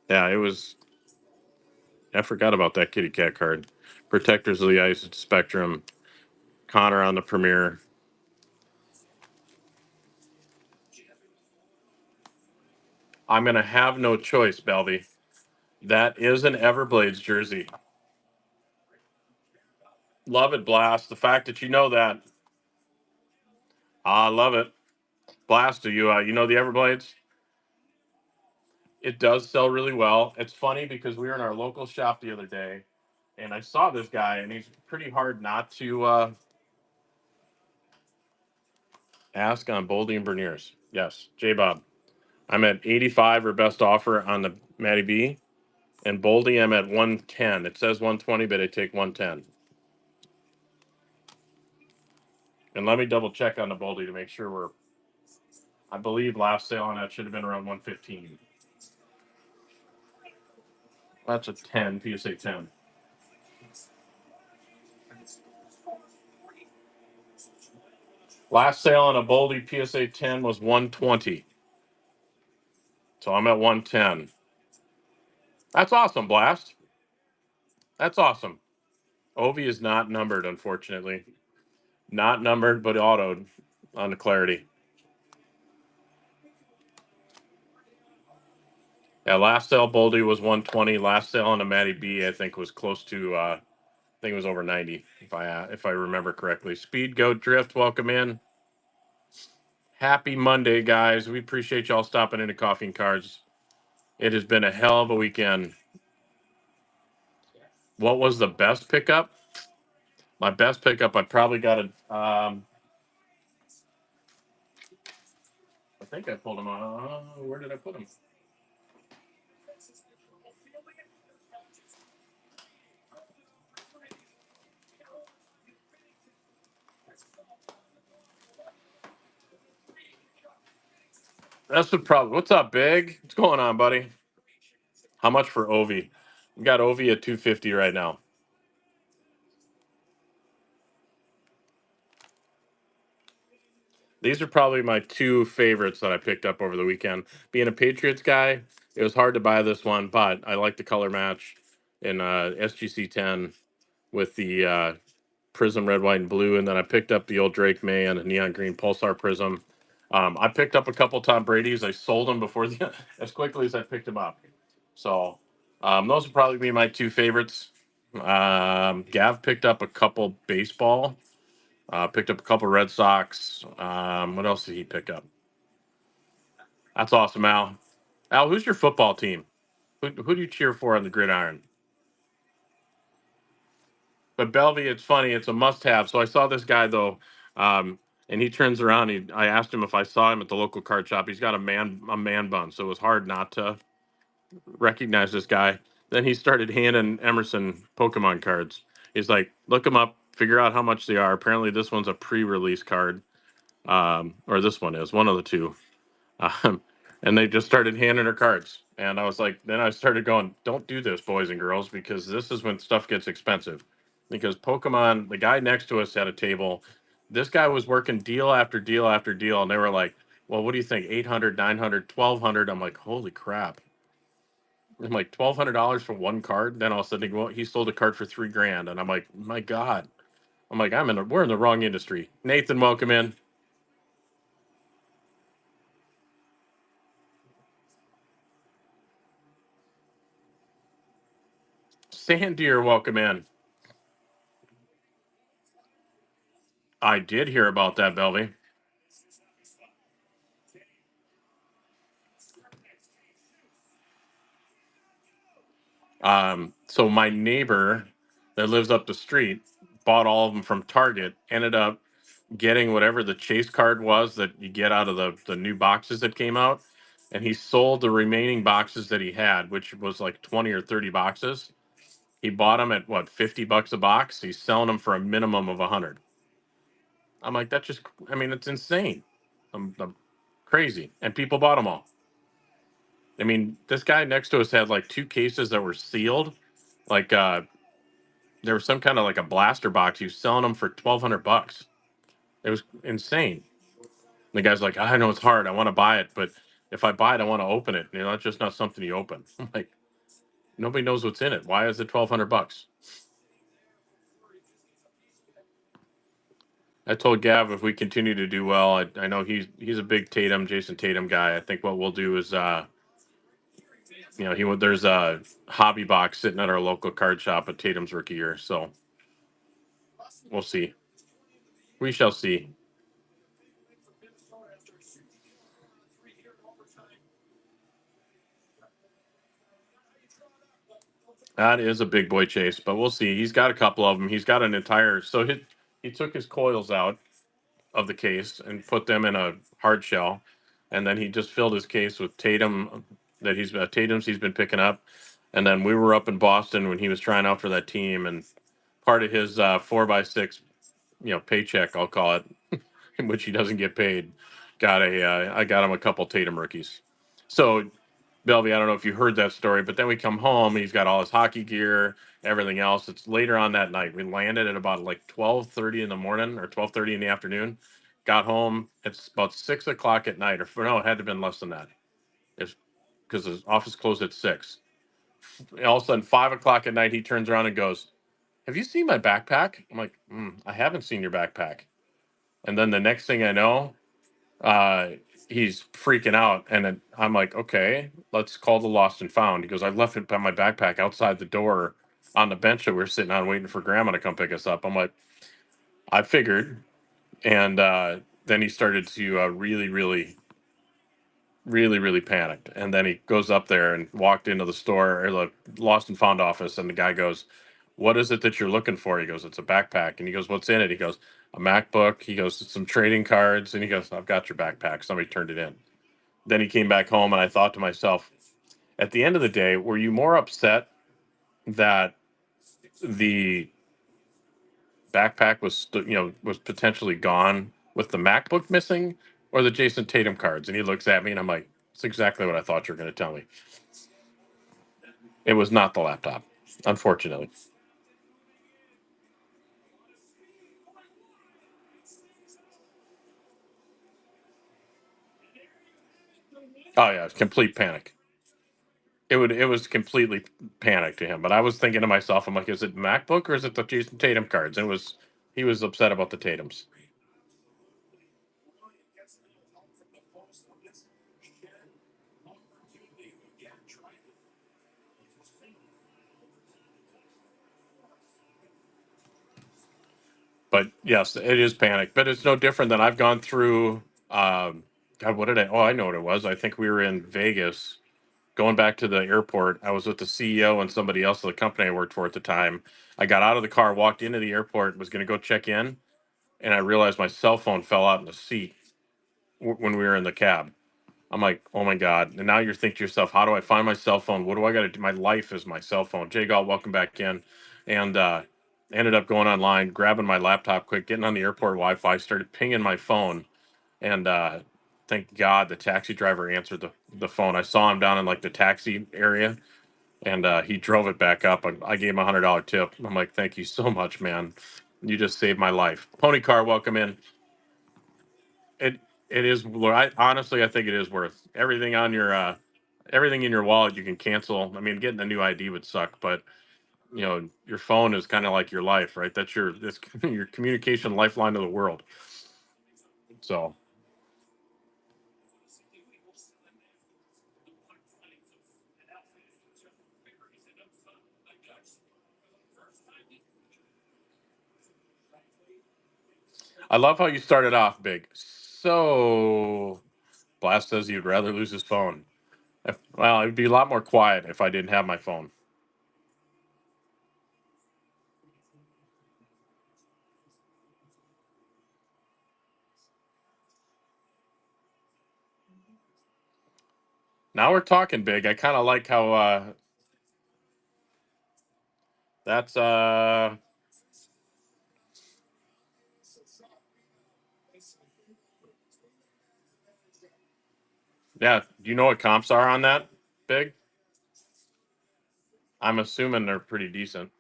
yeah, it was. I forgot about that kitty cat card. Protectors of the Ice Spectrum. Connor on the Premier. I'm gonna have no choice, Belvy. That is an Everblades jersey. Love it, Blast. The fact that you know that, I love it. Blast, do you know the Everblades? It does sell really well. It's funny because we were in our local shop the other day, and I saw this guy, and he's pretty hard not to ask on Boldy and Berniers. Yes, J Bob. I'm at 85 or best offer on the Matty B, and Boldy I'm at 110. It says 120, but I take 110. And let me double check on the Boldy to make sure we're. I believe last sale on that should have been around 115. That's a 10 PSA 10. Last sale on a Boldy PSA 10 was 120. So I'm at 110. That's awesome, Blast. That's awesome. Ovi is not numbered, unfortunately. Not numbered, but autoed on the Clarity. Yeah, last sale Boldy was 120. Last sale on the Matty B, I think, was close to. I think it was over 90, if I remember correctly. Speed Goat Drift, welcome in. Happy Monday, guys. We appreciate y'all stopping into Coffee and Cards. It has been a hell of a weekend. What was the best pickup? My best pickup, I probably got a. I think I pulled them on. Where did I put them? That's the problem. What's up, Big? What's going on, buddy? How much for Ovi? We got Ovi at 250 right now. These are probably my two favorites that I picked up over the weekend. Being a Patriots guy, it was hard to buy this one, but I like the color match in SGC 10 with the Prism red, white, and blue, and then I picked up the old Drake May and a neon green Pulsar Prism. I picked up a couple Tom Brady's. I sold them before the as quickly as I picked them up. So those would probably be my two favorites. Gav picked up a couple baseball. Picked up a couple Red Sox. What else did he pick up? That's awesome, Al. Al, who's your football team? Who do you cheer for on the gridiron? But Bellevue, it's funny. It's a must-have. So I saw this guy though, and he turns around. I asked him if I saw him at the local card shop. He's got a man bun, so it was hard not to recognize this guy. Then he started handing Emerson Pokemon cards. He's like, look them up, figure out how much they are. Apparently, this one's a pre-release card, or this one is one of the two. Um, and they just started handing her cards. And I was like, then I started going, don't do this, boys and girls, because this is when stuff gets expensive. Because Pokemon, the guy next to us at a table, this guy was working deal after deal after deal. And they were like, well, what do you think? 800, 900, 1200. I'm like, holy crap. I'm like, $1,200 for one card. Then all of a sudden, well, he sold a card for 3 grand. And I'm like, my God. I'm like, we're in the wrong industry. Nathan, welcome in. Sandier, welcome in. I did hear about that, Belvy. So my neighbor that lives up the street bought all of them from Target, ended up getting whatever the chase card was that you get out of the new boxes that came out. And he sold the remaining boxes that he had, which was like 20 or 30 boxes. He bought them at what, $50 a box? He's selling them for a minimum of 100. I'm like, that's just, I mean, it's insane. I'm crazy. And people bought them all. I mean, this guy next to us had like two cases that were sealed. Like there was some kind of like a blaster box. He was selling them for $1,200. It was insane. The guy's like, I know it's hard. I want to buy it, but if I buy it, I want to open it. You know, it's just not something you open. I'm like, nobody knows what's in it. Why is it $1,200? I told Gav if we continue to do well, I know he's a big Jason Tatum guy. I think what we'll do is, there's a hobby box sitting at our local card shop at Tatum's rookie year. So we'll see. We shall see. That is a big boy chase, but we'll see. He's got a couple of them. He's got an entire. He took his coils out of the case and put them in a hard shell, and then he just filled his case with Tatum Tatum's he's been picking up, and then we were up in Boston when he was trying out for that team, and part of his 4x6 paycheck, I'll call it, in which he doesn't get paid. I got him a couple Tatum rookies. So, Belvy, I don't know if you heard that story, but then we come home, he's got all his hockey gear, everything else. It's later on that night. We landed at about like 12:30 in the morning or 12:30 in the afternoon. Got home. It's about 6 o'clock at night, or no, it had to have been less than that. It's because the office closed at 6. All of a sudden, 5 o'clock at night, he turns around and goes, "Have you seen my backpack?" I'm like, "I haven't seen your backpack." And then the next thing I know, uh, he's freaking out, and then I'm like, "Okay, let's call the lost and found." He goes, "I left it by my backpack outside the door on the bench that we are sitting on, waiting for Grandma to come pick us up." I'm like, "I figured," and then he started to really, really, really, really panicked, and then he goes up there and walked into the store or the lost and found office, and the guy goes, "What is it that you're looking for?" He goes, "It's a backpack," and he goes, "What's in it?" He goes, "A MacBook." He goes, "Some trading cards," and he goes, "I've got your backpack. Somebody turned it in." Then he came back home, and I thought to myself, at the end of the day, were you more upset that the backpack was potentially gone with the MacBook missing, or the Jason Tatum cards. And he looks at me and I'm like, it's exactly what I thought you were going to tell me. It was not the laptop, unfortunately. Oh yeah, complete panic. It was completely panic to him. But I was thinking to myself, I'm like, is it MacBook or is it the Jason Tatum cards? And it was he was upset about the Tatums. But yes, it is panic. But it's no different than I've gone through. God, what did I? Oh, I know what it was. I think we were in Vegas, going back to the airport. I was with the CEO and somebody else of the company I worked for at the time. I got out of the car, walked into the airport, was going to go check in, and I realized my cell phone fell out in the seat when we were in the cab. I'm like, oh my God. And now you're thinking to yourself, how do I find my cell phone? What do I got to do? My life is my cell phone. Jay Galt, welcome back in. And ended up going online, grabbing my laptop quick, getting on the airport Wi Fi, started pinging my phone. And thank God the taxi driver answered the phone. I saw him down in like the taxi area and he drove it back up. And I gave him $100 tip. I'm like, thank you so much, man. You just saved my life. Pony Car, welcome in. It it is. I honestly, I think it is worth everything on your everything in your wallet. You can cancel. I mean, getting a new ID would suck, but your phone is kind of like your life, right? That's this your communication lifeline to the world. So I love how you started off big. So Blast says you'd rather lose his phone. Well, it'd be a lot more quiet if I didn't have my phone. Now we're talking big. I kind of like how that's yeah. Do you know what comps are on that big? I'm assuming they're pretty decent.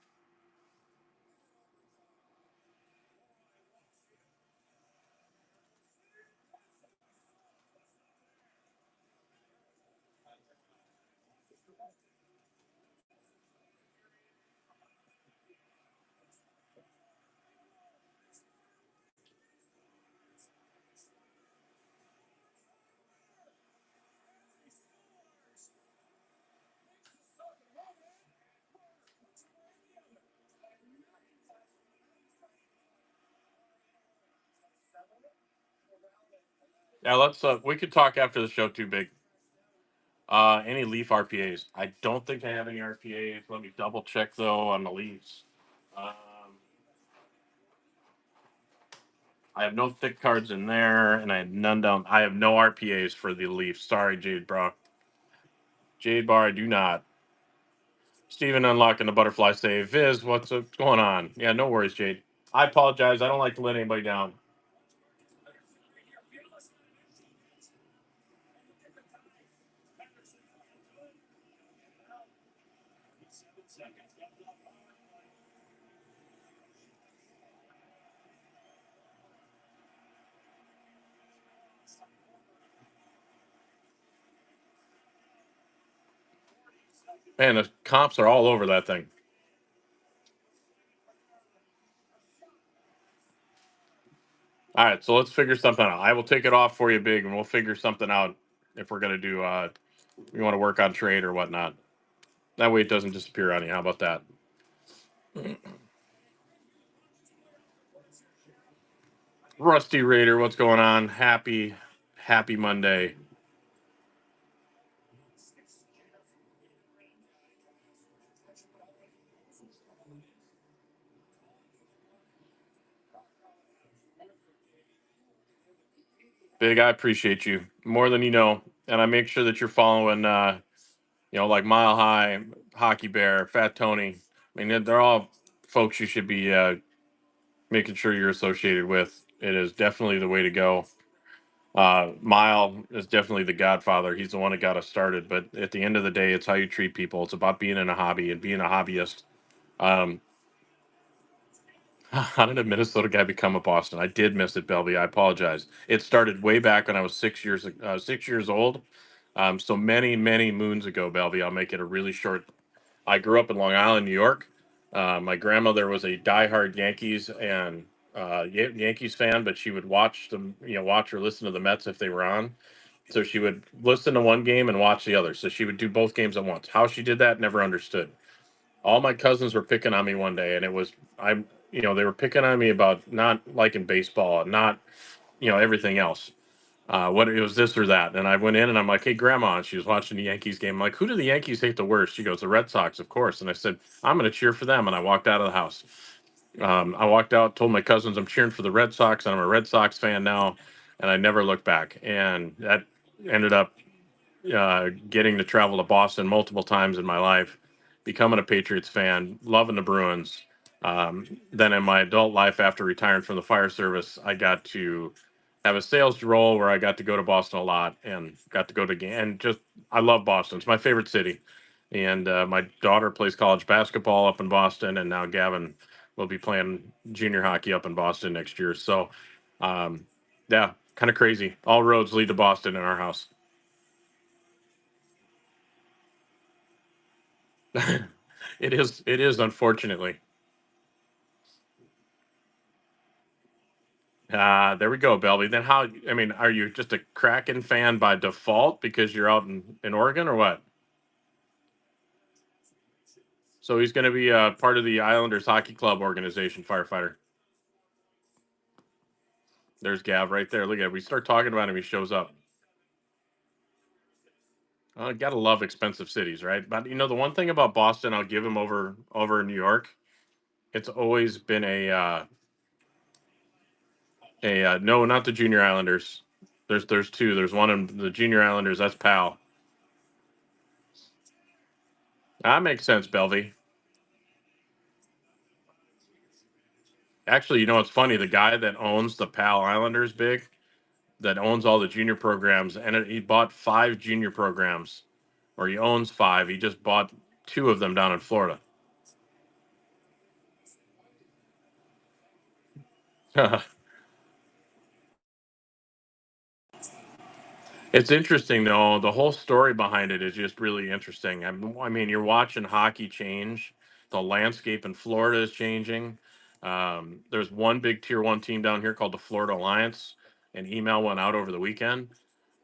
Yeah, let's we could talk after the show too big. Any Leaf RPAs? I don't think I have any RPAs. Let me double check though on the Leafs. Um, I have no thick cards in there, and I have none down. I have no RPAs for the Leafs. Sorry, Jade Bro. Jade Bar, I do not. Steven unlocking the butterfly save. Viz, what's going on? Yeah, no worries, Jade. I apologize. I don't like to let anybody down. Man, the comps are all over that thing. All right, so let's figure something out. I will take it off for you, big, and we'll figure something out if we're gonna do. We want to work on trade or whatnot. That way, it doesn't disappear on you. How about that? Rusty Raider, what's going on? Happy Monday. Big, I appreciate you more than you know, and I make sure that you're following. Like Mile High, Hockey Bear, Fat Tony. I mean, they're all folks you should be making sure you're associated with. It is definitely the way to go. Mile is definitely the godfather. He's the one that got us started. But at the end of the day, it's how you treat people. It's about being in a hobby and being a hobbyist. Um, how did a Minnesota guy become a Boston? I did miss it, Belby. I apologize. It started way back when I was 6 years old. So many, many moons ago, Belby. I'll make it a really short. I grew up in Long Island, New York. My grandmother was a diehard Yankees and Yankees fan, but she would watch them, watch or listen to the Mets if they were on. So she would listen to one game and watch the other. So she would do both games at once. How she did that, never understood. All my cousins were picking on me one day, and it was they were picking on me about not liking baseball and not everything else. What it was this or that, and I went in and I'm like, "Hey, Grandma," and she was watching the Yankees game. I'm like, "Who do the Yankees hate the worst?" She goes, "The Red Sox, of course." And I said, "I'm going to cheer for them," and I walked out of the house. I walked out, told my cousins I'm cheering for the Red Sox, and I'm a Red Sox fan now, and I never looked back. And that ended up getting to travel to Boston multiple times in my life, becoming a Patriots fan, loving the Bruins. Then in my adult life, after retiring from the fire service, I got to have a sales role where I got to go to Boston a lot and got to go to and just I love Boston. It's my favorite city, and my daughter plays college basketball up in Boston, and now Gavin will be playing junior hockey up in Boston next year. So, um, yeah, kind of crazy. All roads lead to Boston in our house. It is unfortunately. There we go, Belby. Then how? I mean, are you just a Kraken fan by default because you're out in Oregon, or what? So he's going to be part of the Islanders Hockey Club organization, firefighter. There's Gav right there. Look at it. We start talking about him, he shows up. Gotta love expensive cities, right? But the one thing about Boston, I'll give him over New York. It's always been a no, not the Junior Islanders. There's two. There's one in the Junior Islanders. That's Pal. That makes sense, Belvy. Actually, it's funny. The guy that owns the Pal Islanders, big, that owns all the junior programs, and he bought 5 junior programs, or he owns 5. He just bought 2 of them down in Florida. It's interesting though. The whole story behind it is just really interesting. I mean, you're watching hockey change. The landscape in Florida is changing. There's one big Tier 1 team down here called the Florida Alliance. An email went out over the weekend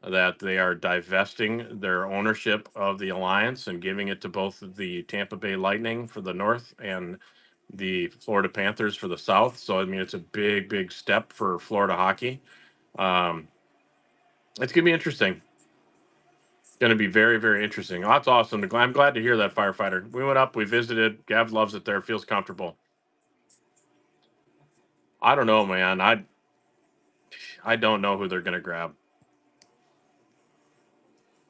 that they are divesting their ownership of the alliance and giving it to both the Tampa Bay Lightning for the North and the Florida Panthers for the South. So I mean, it's a big, big step for Florida hockey. Um, it's gonna be interesting. Going to be very, very interesting. Oh, that's awesome. I'm glad to hear that, firefighter. We went up, we visited. Gav loves it there. Feels comfortable. I don't know, man. I don't know who they're going to grab.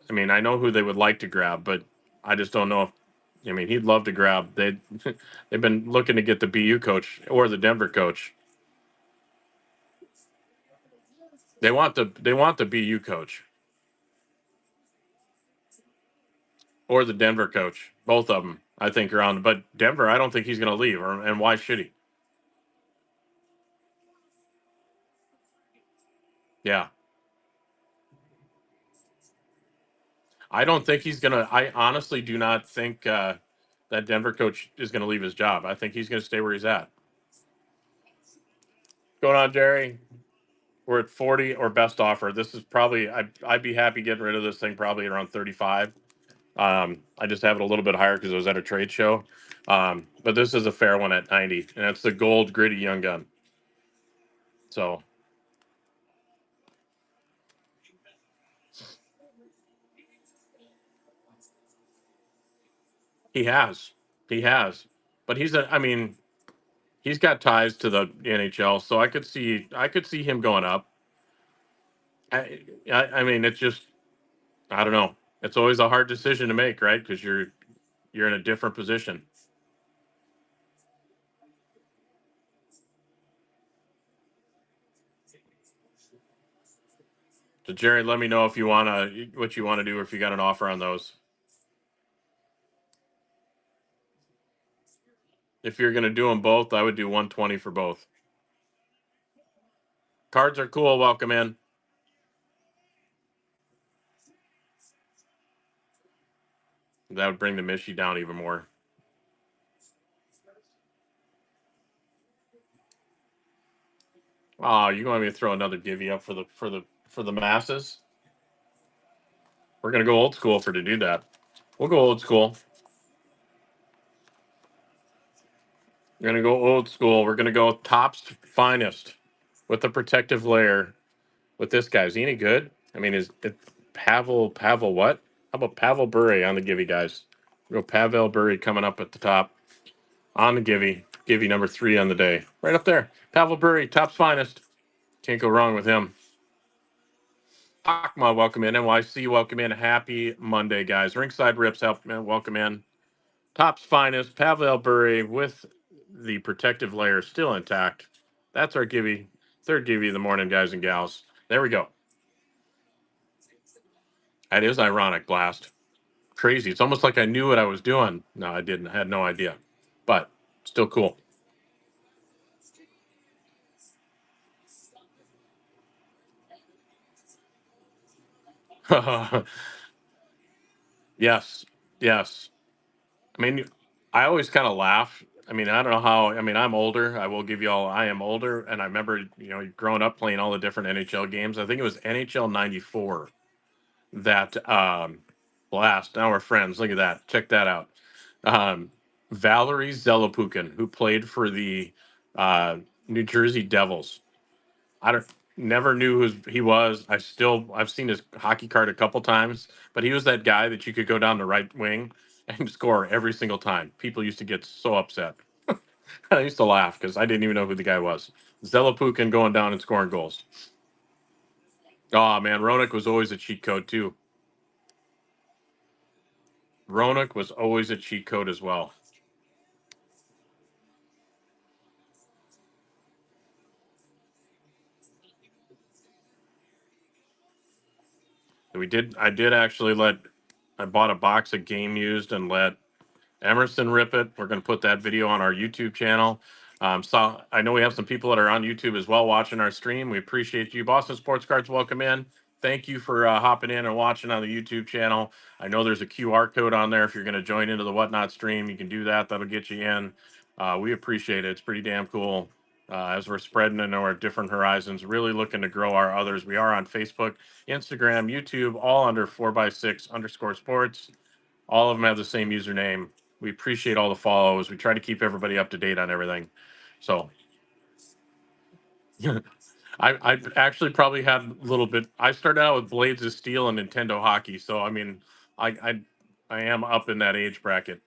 I mean, I know who they would like to grab, but I just don't know if. I mean, he'd love to grab. They've been looking to get the BU coach or the Denver coach. They want the BU coach or the Denver coach. Both of them, I think, are on. But Denver, I don't think he's going to leave. And why should he? Yeah, I don't think he's gonna. I honestly do not think that Denver coach is going to leave his job. I think he's going to stay where he's at. Going on, Jerry. We're at 40 or best offer. This is probably. I'd be happy getting rid of this thing probably around 35. I just have it a little bit higher because I was at a trade show. But this is a fair one at 90, and it's the gold gritty young gun. So he has, he has, but he's a. I mean, he's got ties to the NHL, so I could see him going up. I mean, it's just I don't know. It's always a hard decision to make, right? Because you're in a different position. So Jared, let me know if you wanna what you want to do, or if you got an offer on those. If you're gonna do them both, I would do 120 for both. Cards are cool. Welcome in. That would bring the Mishi down even more. Oh, you want me to throw another divvy up for the masses? We're gonna go old school for to do that. We'll go old school. We're gonna go old school. We're gonna go Topps Finest with the protective layer with this guy. Is he any good? I mean, is it Pavel what? How about Pavel Bure on the Givy, guys? We'll go Pavel Bure coming up at the top on the Givy number 3 on the day. Right up there. Pavel Bure, Topps Finest. Can't go wrong with him. Akma, welcome in. NYC, welcome in. Happy Monday, guys. Ringside Rips, help, man. Welcome in. Topps Finest, Pavel Bure with the protective layer still intact. That's our Givy. Third Givy of the morning, guys and gals. There we go. That is ironic, Blast. Crazy. It's almost like I knew what I was doing. No, I didn't. I had no idea. But still cool. Yes. Yes. I mean, I always kind of laugh. I mean, I don't know how. I mean, I'm older. I will give you all. I am older, and I remember, growing up playing all the different NHL games. I think it was NHL '94 that blast. Now we're friends. Look at that. Check that out. Um, Valerie Zelepukin, who played for the uh, New Jersey Devils. I don't never knew who he was. I've seen his hockey card a couple times, but he was that guy that you could go down the right wing and score every single time. People used to get so upset. I used to laugh because I didn't even know who the guy was. Zelepukin going down and scoring goals. Oh man, Ronak was always a cheat code too. Ronak was always a cheat code as well. I did actually I bought a box of game used and let Emerson rip it. We're going to put that video on our YouTube channel. So I know we have some people that are on YouTube as well watching our stream. We appreciate you. Boston Sports Cards, welcome in. Thank you for hopping in and watching on the YouTube channel. I know there's a QR code on there. If you're going to join into the Whatnot stream, you can do that. That'll get you in. We appreciate it. It's pretty damn cool. As we're spreading into our different horizons, really looking to grow our others. We are on Facebook, Instagram, YouTube, all under 4x6 underscore sports. All of them have the same username. We appreciate all the follows. We try to keep everybody up to date on everything. So I actually probably had a little bit. I started out with Blades of Steel and Nintendo Hockey. So I mean, I I, I am up in that age bracket.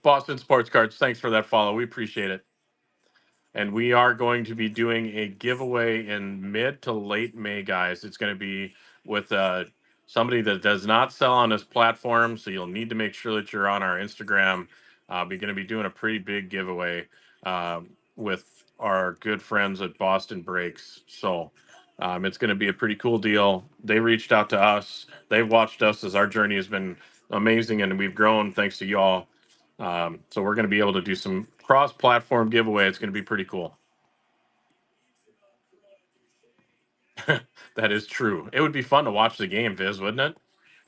Boston Sports Cards, thanks for that follow. We appreciate it. And we are going to be doing a giveaway in mid to late May, guys. It's going to be with somebody that does not sell on this platform, so you'll need to make sure that you're on our Instagram. We're going to be doing a pretty big giveaway with our good friends at Boston Breaks. So it's going to be a pretty cool deal. They reached out to us. They've watched us as our journey has been amazing, and we've grown thanks to y'all. So we're going to be able to do some cross-platform giveaway. It's going to be pretty cool. That is true. It would be fun to watch the game, Viz, wouldn't it?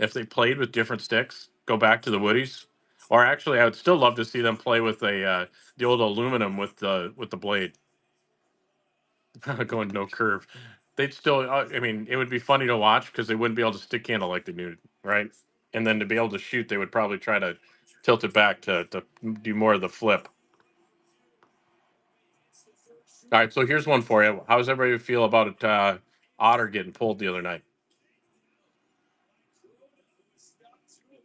If they played with different sticks, go back to the Woodies, or actually, I would still love to see them play with the old aluminum with the blade going no curve. They'd still. I mean, it would be funny to watch because they wouldn't be able to stick handle like they do, right? And then to be able to shoot, they would probably try to tilt it back to do more of the flip. All right, so here's one for you. How does everybody feel about Otter getting pulled the other night?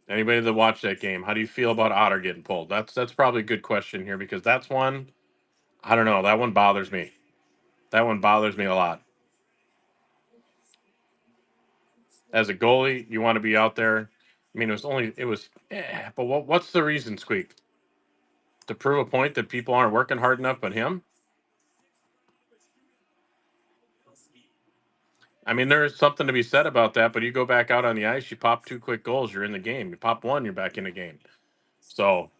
Anybody that watched that game, how do you feel about Otter getting pulled? That's probably a good question here because that's one. I don't know. That one bothers me. That one bothers me a lot. As a goalie, you want to be out there. I mean, it was, but what's the reason, Squeak? To prove a point that people aren't working hard enough, but him. I mean, there is something to be said about that. But you go back out on the ice, you pop two quick goals, you're in the game. You pop one, you're back in the game. So,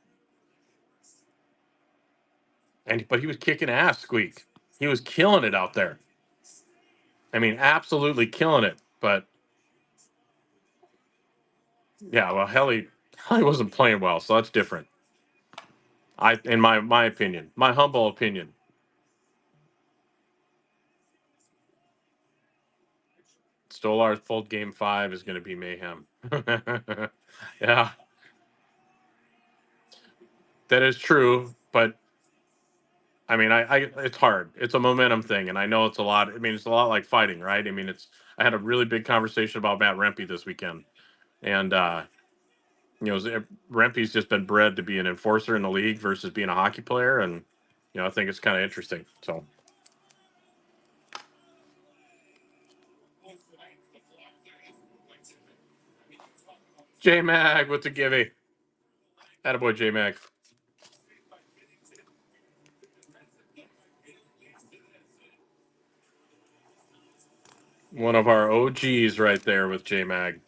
but he was kicking ass, Squeak. He was killing it out there. I mean, absolutely killing it. But yeah, well, Helly wasn't playing well, so that's different. In my opinion, my humble opinion. Stolar's pulled game 5 is going to be mayhem. Yeah, that is true. But I mean, it's hard. It's a momentum thing, and I know it's a lot. I mean, it's a lot like fighting, right? I mean, I had a really big conversation about Matt Rempe this weekend, and Rempe's just been bred to be an enforcer in the league versus being a hockey player, and I think it's kind of interesting. So, J Mag with the givey, attaboy J Mag. One of our OGs right there with J Mag.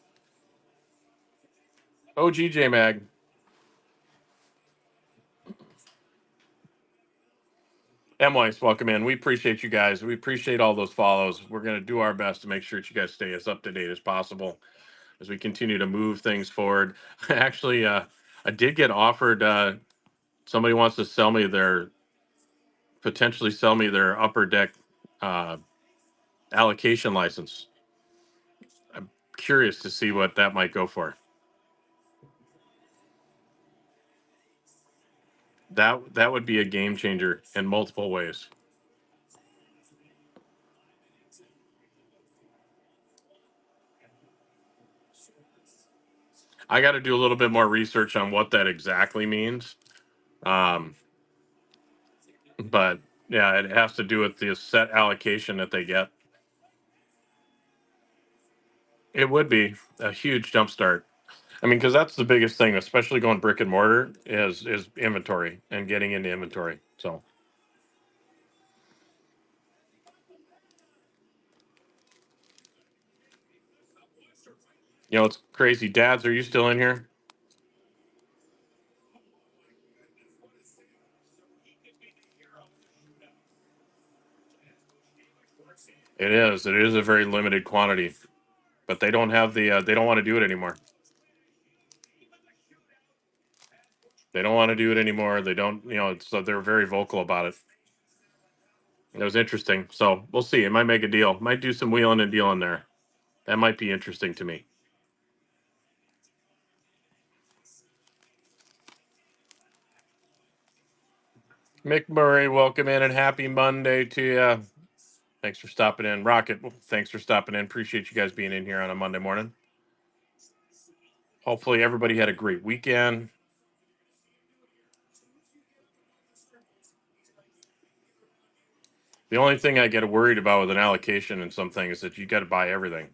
OG J Mag. M Weiss, welcome in. We appreciate you guys. We appreciate all those follows. We're going to do our best to make sure that you guys stay as up to date as possible as we continue to move things forward. Actually, I did get offered. Somebody wants to potentially sell me their upper deck uh, allocation license. I'm curious to see what that might go for. That would be a game changer in multiple ways. I got to do a little bit more research on what that exactly means. Um, but yeah, it has to do with the set allocation that they get. It would be a huge jump start. I mean, because that's the biggest thing, especially going brick and mortar, is inventory and getting into inventory. So, it's crazy. Dads, are you still in here? It is. It is a very limited quantity, but they don't have the. They don't want to do it anymore. They don't want to do it anymore. They don't. So they're very vocal about it. It was interesting. So we'll see. It might make a deal. Might do some wheeling and dealing there. That might be interesting to me. Mick Murray, welcome in and happy Monday to you. Thanks for stopping in. Rocket, thanks for stopping in. Appreciate you guys being in here on a Monday morning. Hopefully, everybody had a great weekend. The only thing I get worried about with an allocation and something is that you got to buy everything.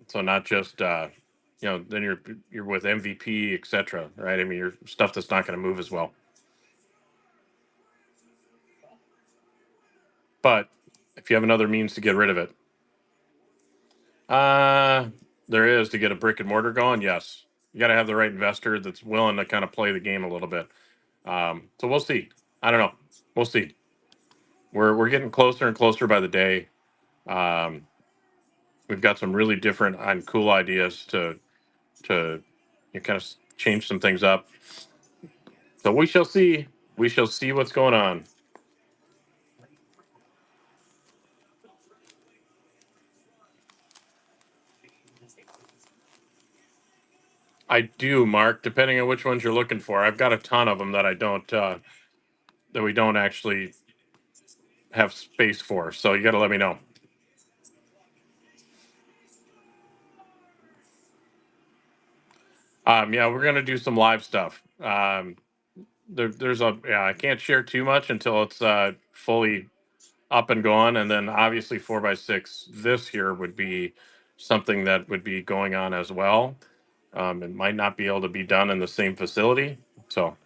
So not just then you're with MVP, etc. Right? I mean, your stuff that's not going to move as well. But if you have another means to get rid of it, uh, there is to get a brick and mortar going. Yes, you got to have the right investor that's willing to kind of play the game a little bit. So we'll see. I don't know. We'll see. We're getting closer and closer by the day. Um, we've got some really different and cool ideas to kind of change some things up. So we shall see. We shall see what's going on. I do, Mark. Depending on which ones you're looking for, I've got a ton of them that I don't that we don't actually have space for. So you got to let me know. Yeah, we're gonna do some live stuff. There's I can't share too much until it's fully up and going, and then obviously 4x6 this year would be something that would be going on as well. It might not be able to be done in the same facility, so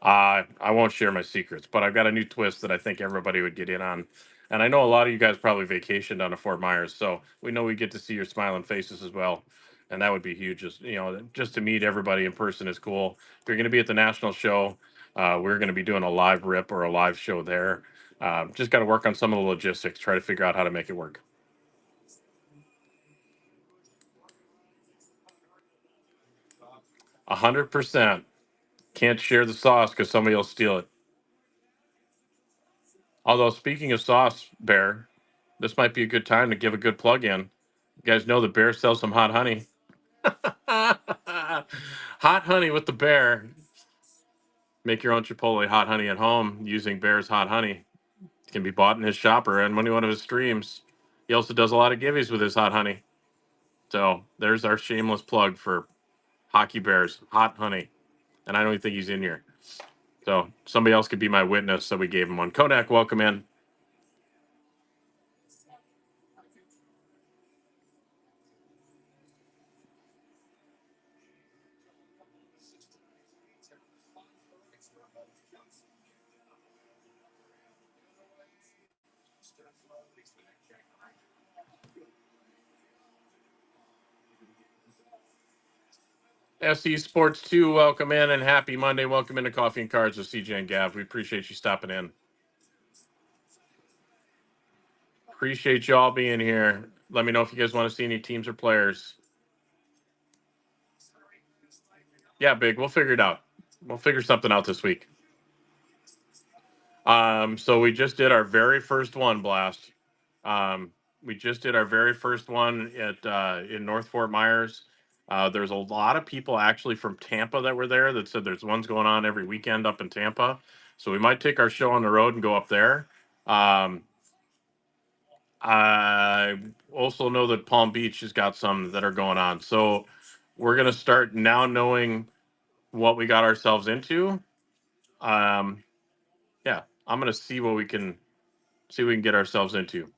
I won't share my secrets. But I've got a new twist that I think everybody would get in on. And I know a lot of you guys probably vacationed down to Fort Myers, so we know we get to see your smiling faces as well. And that would be huge. Just just to meet everybody in person is cool. If you're going to be at the national show, we're going to be doing a live rip or a live show there. Just got to work on some of the logistics, try to figure out how to make it work. 100%. Can't share the sauce because somebody will steal it. Although speaking of sauce, Bear, this might be a good time to give a good plug in. You guys know the Bear sells some hot honey. Hot honey with the Bear. Make your own Chipotle hot honey at home using Bear's hot honey. It can be bought in his shop or in one of his streams. He also does a lot of giveaways with his hot honey. So there's our shameless plug for Hockey Bears hot honey. And I don't even think he's in here. So somebody else could be my witness that we gave him one. Kodak, welcome in. SE Sports 2, welcome in, and happy Monday. Welcome into Coffee and Cards with CJ and Gav. We appreciate you stopping in. Appreciate you all being here. Let me know if you guys want to see any teams or players. Yeah, Big, we'll figure it out. We'll figure something out this week. So we just did our very first one, Blast. We just did our very first one at in North Fort Myers. There's a lot of people actually from Tampa that were there that said there's ones going on every weekend up in Tampa. So we might take our show on the road and go up there. Um, I also know that Palm Beach has got some that are going on. So we're gonna start now knowing what we got ourselves into. Um, yeah, I'm gonna see what we can get ourselves into.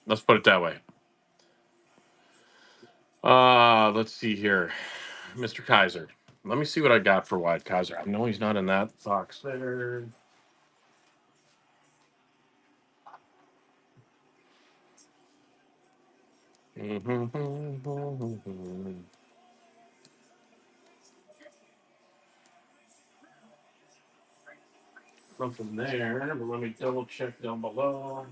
Let's put it that way. Let's see here. Mr. Kaiser. Let me see what I got for Wyatt Kaiser. I know he's not in that box there. Nothing there, but let me double check down below.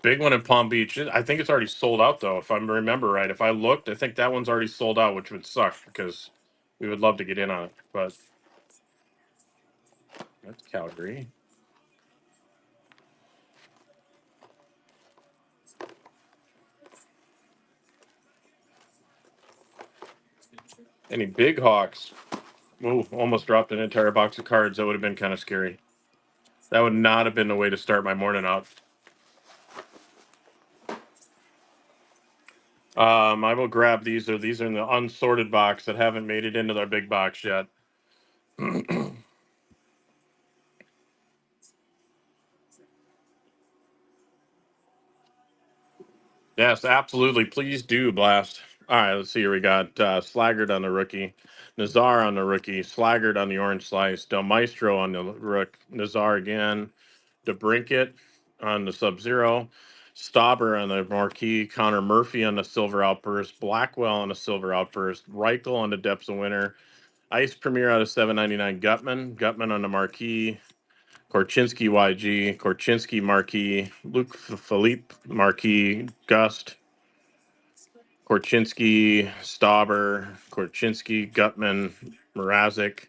Big one in Palm Beach. I think it's already sold out though, if I remember right. If I looked, I think that one's already sold out, which would suck because we would love to get in on it. But that's Calgary. Any big hawks? Ooh, almost dropped an entire box of cards. That would have been kind of scary. That would not have been the way to start my morning out. I will grab these. These are in the unsorted box that haven't made it into their big box yet. Yes, absolutely. Please do, Blast. All right, let's see here. We got Slaggard on the rookie, Nazar on the rookie, Slaggard on the orange slice, Del Maestro on the rook, Nazar again, DeBrinket on the Sub Zero, Stauber on the marquee, Connor Murphy on the silver outburst, Blackwell on the silver outburst, Reichel on the depths of winter, Ice Premier out of 799, Gutman on the marquee, Korchinski YG, Korchinski Marquis, Luke Philippe Marquis, Gust, Korchinski, Stauber, Korchinski, Gutman, Mrazek,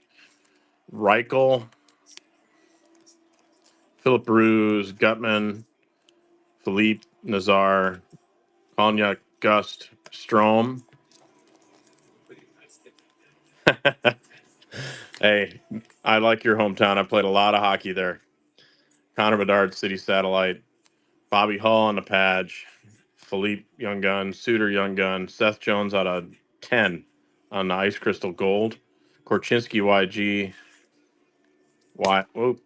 Reichel, Philip Ruse, Gutman, Philippe, Nazar, Cognac, Gust, Strom. Hey, I like your hometown. I played a lot of hockey there. Connor Bedard, City Satellite, Bobby Hull on the Padge, Philippe Young Gun, Suter Young Gun, Seth Jones out of 10 on the Ice Crystal Gold, Korchinski YG, Why? Whoop.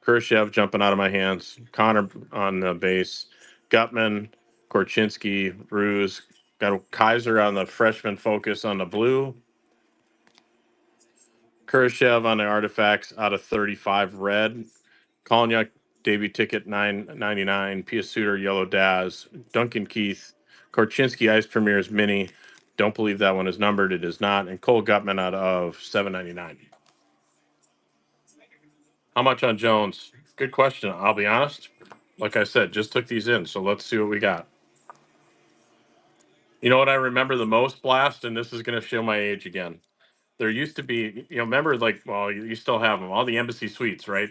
Khrushchev jumping out of my hands. Connor on the base. Gutman, Korchinski, Ruse. Got a Kaiser on the freshman focus on the blue. Khrushchev on the artifacts out of 35 red. Kolniak debut ticket 9.99. Pia Suter yellow Daz. Duncan Keith. Korchinski Ice Premier's mini. Don't believe that one is numbered. It is not. And Cole Gutman out of 7.99. How much on Jones? Good question. I'll be honest. Like I said, just took these in, so let's see what we got. You know what I remember the most, Blast, and this is going to show my age again. There used to be, remember, like, well, you still have them, all the Embassy Suites, right?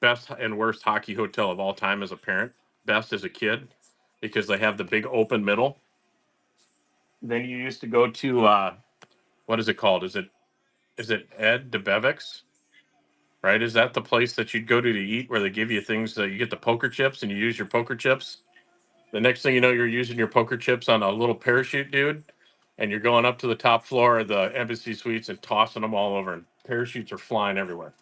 Best and worst hockey hotel of all time as a parent, best as a kid, because they have the big open middle. Then you used to go to, what is it called? Is it Ed DeBevick's? Right? Is that the place that you'd go to eat where they give you things that you get the poker chips and you use your poker chips? The next thing you know, you're using your poker chips on a little parachute, dude, and you're going up to the top floor of the Embassy Suites and tossing them all over, and parachutes are flying everywhere.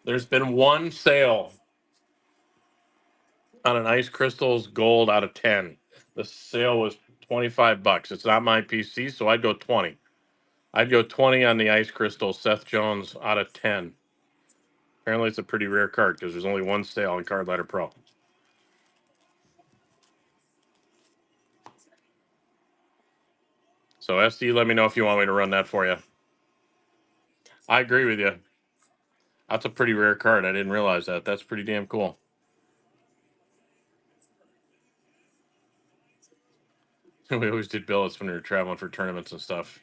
There's been one sale on an Ice Crystals Gold out of 10. The sale was $25. It's not my PC, so I'd go 20. I'd go 20 on the Ice Crystal Seth Jones out of 10. Apparently, it's a pretty rare card because there's only one sale on Card Ladder Pro. So, SD, let me know if you want me to run that for you. I agree with you. That's a pretty rare card. I didn't realize that. That's pretty damn cool. We always did billets when we were traveling for tournaments and stuff.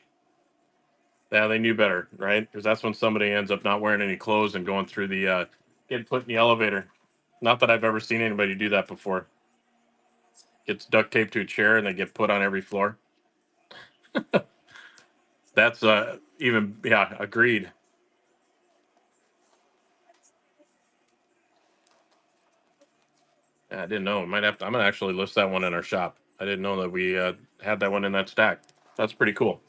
Yeah, they knew better, right? Because that's when somebody ends up not wearing any clothes and going through the getting put in the elevator. Not that I've ever seen anybody do that before. Gets duct taped to a chair and they get put on every floor. That's even yeah, agreed. Yeah, I didn't know. Might have to. I'm gonna actually list that one in our shop. I didn't know that we had that one in that stack. That's pretty cool.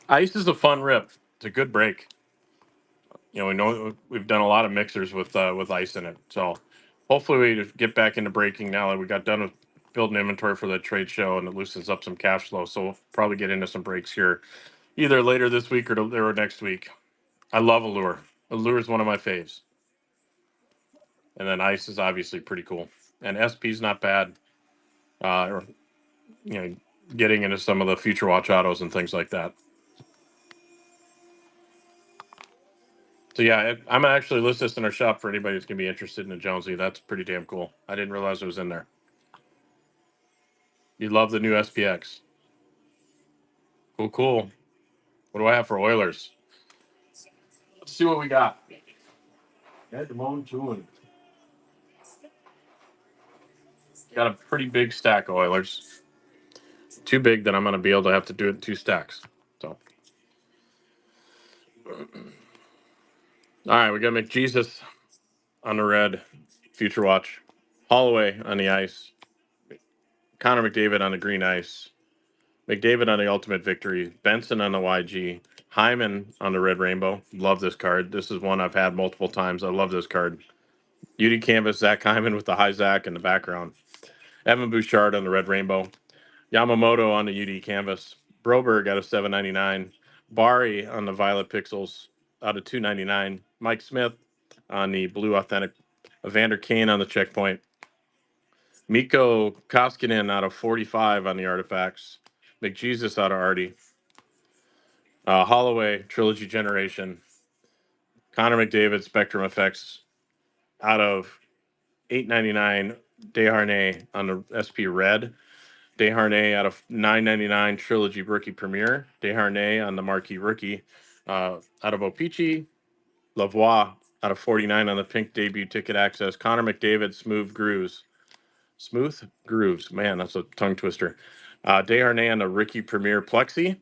Ice is a fun rip. It's a good break. We know we've done a lot of mixers with ice in it. So hopefully we get back into breaking now that we got done with building inventory for the trade show and it loosens up some cash flow. So we'll probably get into some breaks here either later this week or next week. I love Allure. Allure is one of my faves. And then ice is obviously pretty cool. And SP is not bad. Or you know, getting into some of the future watch autos and things like that. So yeah, I'm gonna actually list this in our shop for anybody that's gonna be interested in a Jonesy. That's pretty damn cool. I didn't realize it was in there. You love the new SPX. Cool, cool. What do I have for Oilers? Let's see what we got. Edmond Toon. Got a pretty big stack of Oilers. Too big that I'm gonna be able to have to do it in two stacks. So, all right, we got McJesus on the red. Future watch. Holloway on the ice. Connor McDavid on the green ice. McDavid on the ultimate victory. Benson on the YG. Hyman on the red rainbow. Love this card. This is one I've had multiple times. I love this card. UD Canvas, Zach Hyman with the high Zach in the background. Evan Bouchard on the red rainbow. Yamamoto on the UD Canvas. Broberg out of 7.99. Bari on the violet pixels out of 2.99. Mike Smith on the blue authentic. Evander Kane on the checkpoint. Mikko Koskinen out of 45 on the artifacts. McJesus out of Artie. Holloway, Trilogy Generation. Connor McDavid, Spectrum Effects out of 8.99. Desharnais on the SP Red. Desharnais out of 9.99. Trilogy Rookie Premier. Desharnais on the Marquee Rookie. Out of O-Pee-Chee. Lavoie out of 49 on the pink debut ticket access. Connor McDavid, Smooth Grooves. Smooth Grooves. Man, that's a tongue twister. Desharnais on the Ricky Premier Plexi.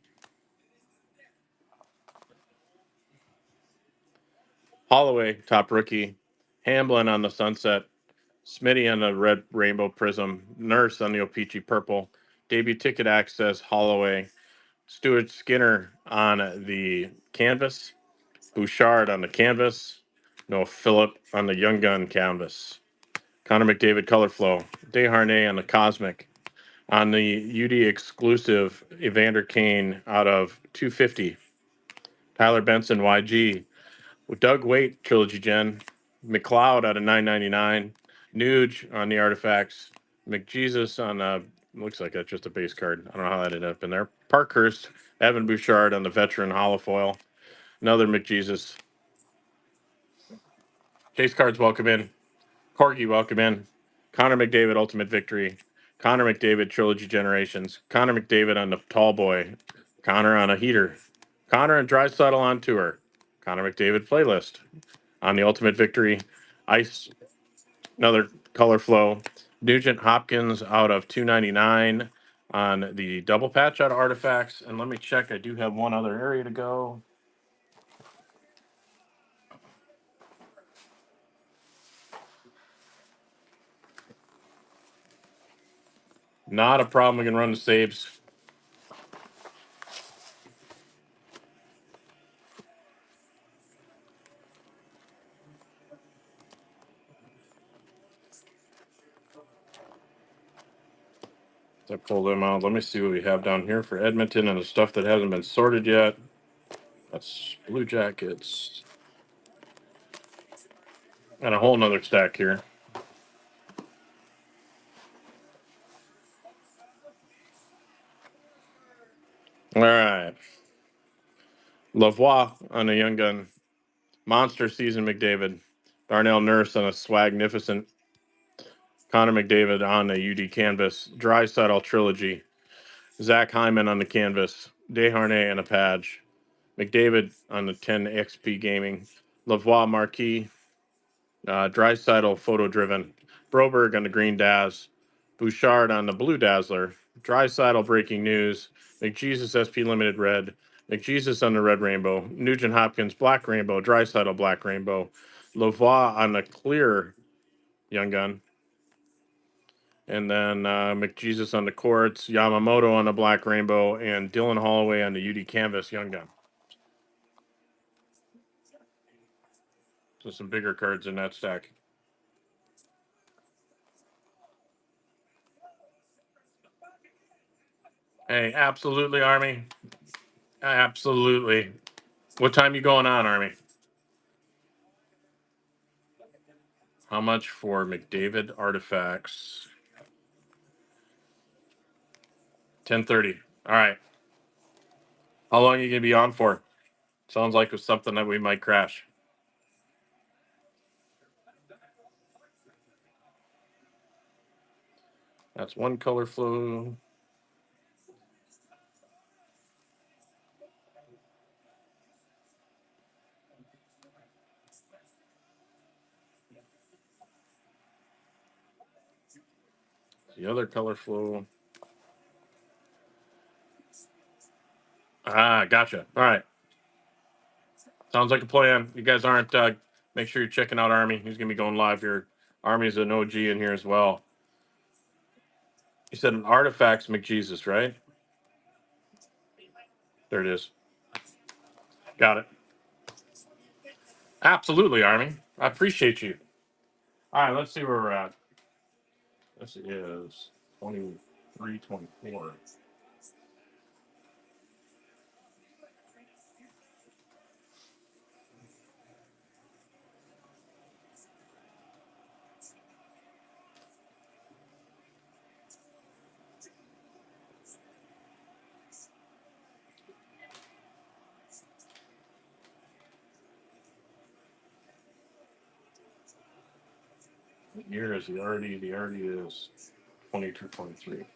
Holloway, top rookie. Hamblin on the Sunset. Smitty on the Red Rainbow Prism. Nurse on the O-Pee-Chee Purple. Debut ticket access, Holloway. Stuart Skinner on the canvas. Bouchard on the canvas. Noah Phillip on the Young Gun canvas. Connor McDavid Color Flow. Desharnais on the Cosmic. On the UD exclusive, Evander Kane out of 250. Tyler Benson YG. Doug Waite Trilogy Gen. McLeod out of 999. Nuge on the Artifacts. McJesus on looks like that's just a base card. I don't know how that ended up in there. Parkhurst, Evan Bouchard on the Veteran Holofoil. Another McJesus. Case cards welcome in. Corgi welcome in. Connor McDavid Ultimate Victory. Connor McDavid Trilogy Generations. Connor McDavid on the Tall Boy. Connor on a heater. Connor and Drysdale on tour. Connor McDavid playlist on the Ultimate Victory. Ice, another color flow. Nugent Hopkins out of 299 on the double patch out of Artifacts. And let me check. I do have one other area to go. Not a problem. We can run the saves. I pull them out. Let me see what we have down here for Edmonton and the stuff that hasn't been sorted yet. That's Blue Jackets. And a whole nother stack here. All right. Lavoie on a Young Gun. Monster Season McDavid. Darnell Nurse on a Swagnificent. Connor McDavid on the UD Canvas. Drysdale Trilogy. Zach Hyman on the Canvas. Desharnais on a Padge. McDavid on the 10 XP Gaming. Lavoie Marquis. Drysdale Photo Driven. Broberg on the Green Daz. Bouchard on the Blue Dazzler. Drysdale Breaking News. McJesus SP Limited Red. McJesus on the Red Rainbow. Nugent Hopkins Black Rainbow. Drysdale Black Rainbow. Lavoie on the Clear Young Gun. And then McJesus on the Quartz. Yamamoto on the Black Rainbow. And Dylan Holloway on the UD Canvas Young Gun. So some bigger cards in that stack. Hey, absolutely, Army. Absolutely. What time you going on, Army? How much for McDavid Artifacts? 10:30. All right. How long are you gonna be on for? Sounds like it's something that we might crash. That's one color flow. The other color flow. Ah, gotcha. All right. Sounds like a plan. You guys aren't. Make sure you're checking out Army. He's gonna be going live here. Army's an OG in here as well. You said an Artifacts McJesus, right? There it is. Got it. Absolutely, Army. I appreciate you. All right, let's see where we're at. This is 23, 24. What year is the RD? The RD is 22, 23.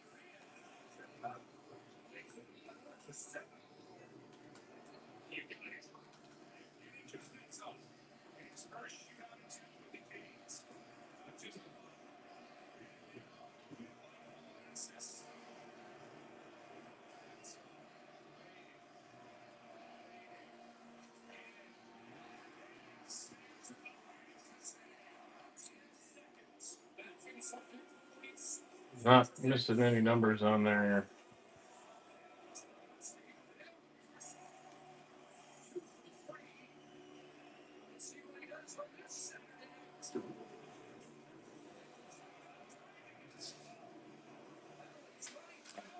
Not missing any numbers on there.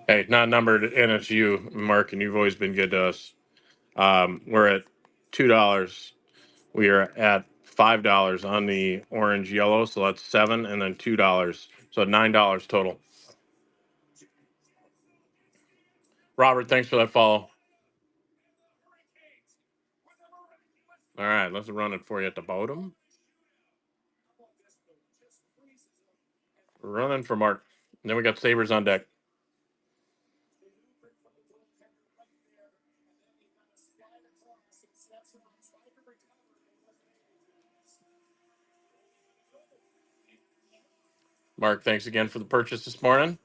Hey, not numbered, and it's you, Mark, and you've always been good to us. We're at $2. We are at $5 on the orange yellow, so that's seven, and then $2, so $9 total. Robert, thanks for that follow. All right, let's run it for you at the bottom. Running for Mark. And then we got Sabres on deck. Mark, thanks again for the purchase this morning.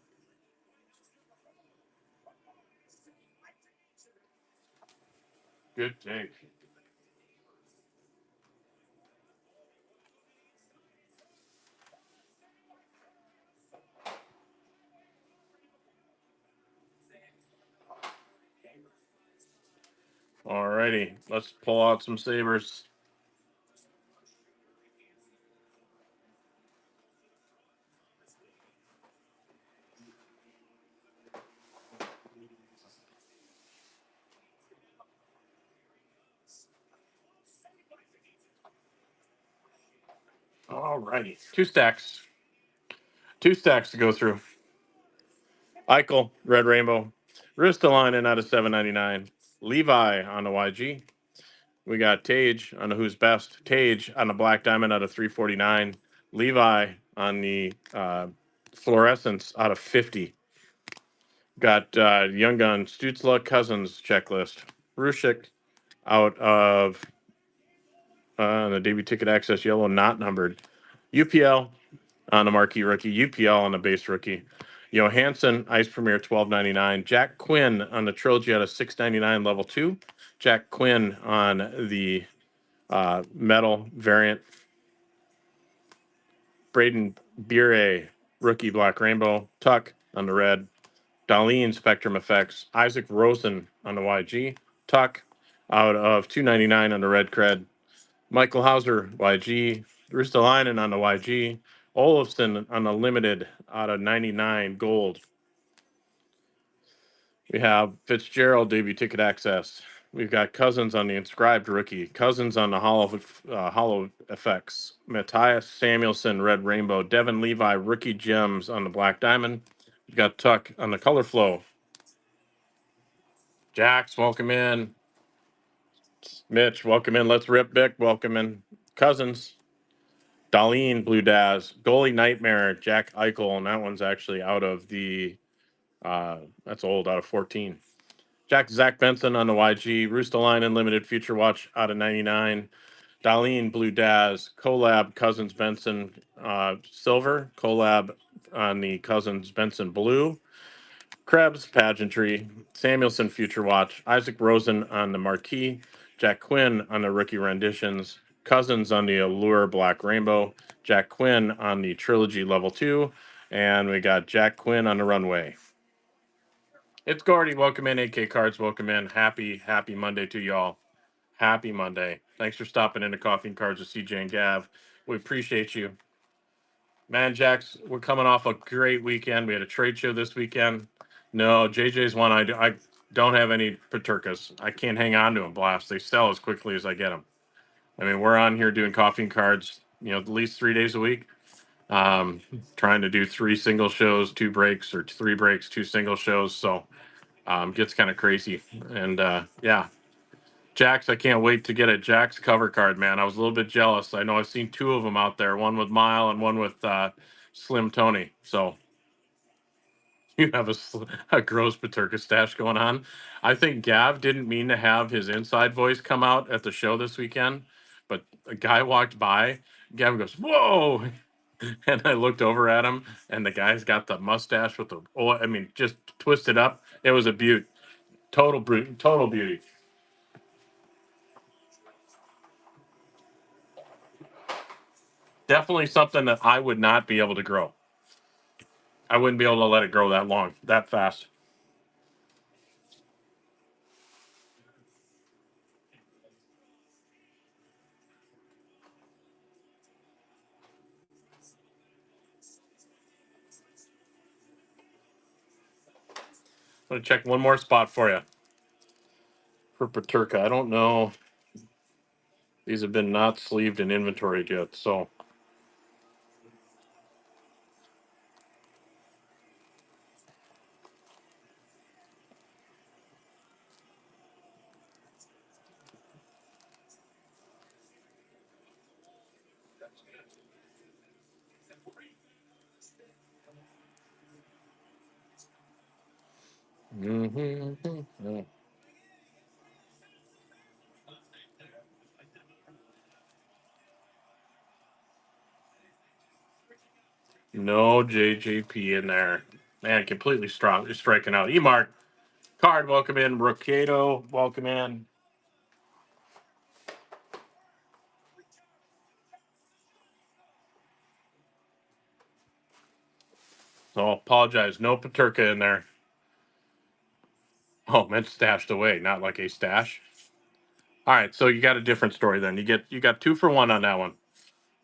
Good take. All righty, let's pull out some Sabres. All righty, two stacks. Two stacks to go through. Eichel, Red Rainbow. Ristolainen out of 799. Levi on the YG. We got Tage on the Who's Best. Tage on the Black Diamond out of 349. Levi on the Fluorescence out of 50. Got Young Gun, Stutzla, Cousins checklist. Rushik out of the debut ticket access yellow, not numbered. UPL on the marquee rookie. UPL on the base rookie. Johansson, Ice Premier, 12.99. Jack Quinn on the trilogy out of 6.99 level 2. Jack Quinn on the metal variant. Braden Bure, rookie Black Rainbow. Tuck on the red. Darlene Spectrum Effects. Isaac Rosen on the YG. Tuck out of 2.99 on the red cred. Michael Hauser, YG. Ristolainen on the YG. Olofsson on the limited out of 99 gold. We have Fitzgerald debut ticket access. We've got Cousins on the inscribed rookie. Cousins on the hollow effects. Matthias Samuelson red rainbow. Devin Levi rookie gems on the black diamond. We've got Tuck on the color flow. Jax, welcome in. Mitch, welcome in. Let's rip Bick, welcome in. Cousins. Darlene Blue Daz. Goalie Nightmare, Jack Eichel, and that one's actually out of the that's old, out of 14. Zach Benson on the YG. Roosterline Unlimited Future Watch out of 99. Darlene Blue Daz. Collab Cousins Benson Silver. Collab on the Cousins Benson Blue. Krebs Pageantry. Samuelson Future Watch. Isaac Rosen on the Marquee. Jack Quinn on the Rookie Renditions. Cousins on the Allure Black Rainbow. Jack Quinn on the Trilogy Level 2. And we got Jack Quinn on the Runway. It's Gordy. Welcome in. AK Cards. Welcome in. Happy Monday to y'all. Happy Monday. Thanks for stopping into Coffee and Cards with CJ and Gav. We appreciate you. Man, Jax, we're coming off a great weekend. We had a trade show this weekend. No, JJ's one. I don't have any Paterkas. I can't hang on to them, Blast. They sell as quickly as I get them. I mean, we're on here doing Coffee and Cards, at least 3 days a week. Trying to do 3 single shows, 2 breaks, or 3 breaks, 2 single shows. So gets kind of crazy. And yeah, Jax, I can't wait to get a Jax cover card, man. I was a little bit jealous. I know I've seen 2 of them out there, one with Mile and one with Slim Tony. So you have a gross Paterka stash going on. I think Gav didn't mean to have his inside voice come out at the show this weekend, but a guy walked by. Gav goes, "Whoa!" And I looked over at him, and the guy's got the mustache with just twisted up. It was a beaut. Total beauty. Definitely something that I would not be able to grow. I wouldn't be able to let it grow that long, that fast. I'm gonna check one more spot for you for Paterka. I don't know. These have been not sleeved and inventoried yet, so. Mm-hmm. No JJP in there. Man, completely strong. Just striking out. Emark, Card, welcome in. Rocado, welcome in. So apologize. No Paterka in there. Oh, meant stashed away, not like a stash. All right, so you got a different story then. You got 2 for 1 on that one.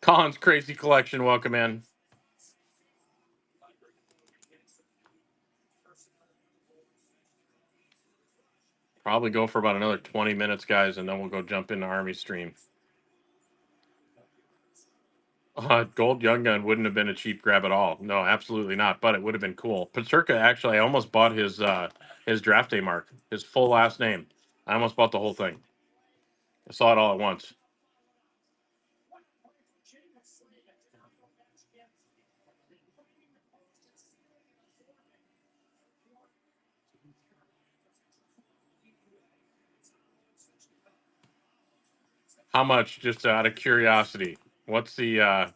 Colin's crazy collection, welcome in. Probably go for about another 20 minutes, guys, and then we'll go jump into Army stream. Gold Young Gun wouldn't have been a cheap grab at all. No, absolutely not. But it would have been cool. Paterka, actually, I almost bought his draft day mark, his full last name. I almost bought the whole thing. I saw it all at once. How much? Just out of curiosity, what's the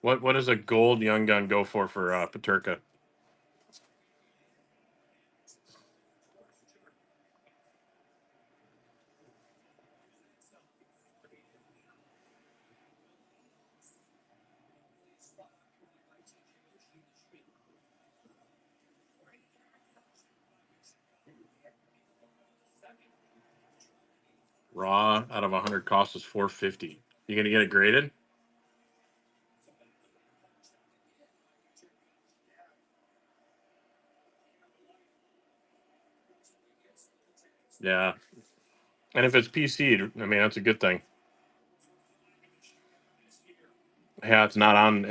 what does a gold Young Gun go for Paterka? Raw out of 100 cost is 450. You gonna get it graded? Yeah. And if it's PC, I mean that's a good thing. Yeah, it's not on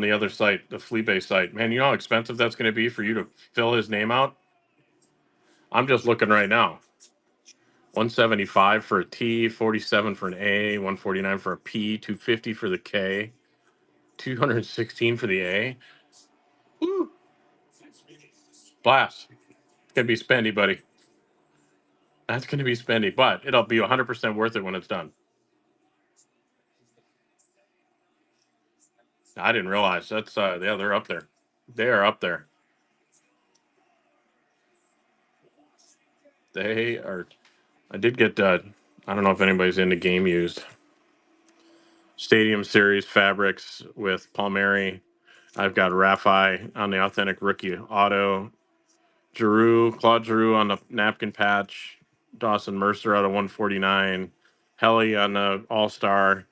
the other site, the Fleabase site. Man, you know how expensive that's going to be for you to fill his name out? I'm just looking right now. 175 for a T, 47 for an A, 149 for a P, 250 for the K, 216 for the A. Woo! Blast. It's going to be spendy, buddy. That's going to be spendy, but it'll be 100% worth it when it's done. I didn't realize that's yeah, they're up there. They are up there. They are. I did get I don't know if anybody's into game used Stadium Series fabrics with Palmieri. I've got Raffi on the authentic rookie auto, Claude Giroux on the napkin patch, Dawson Mercer out of 149, Helly on the All Star,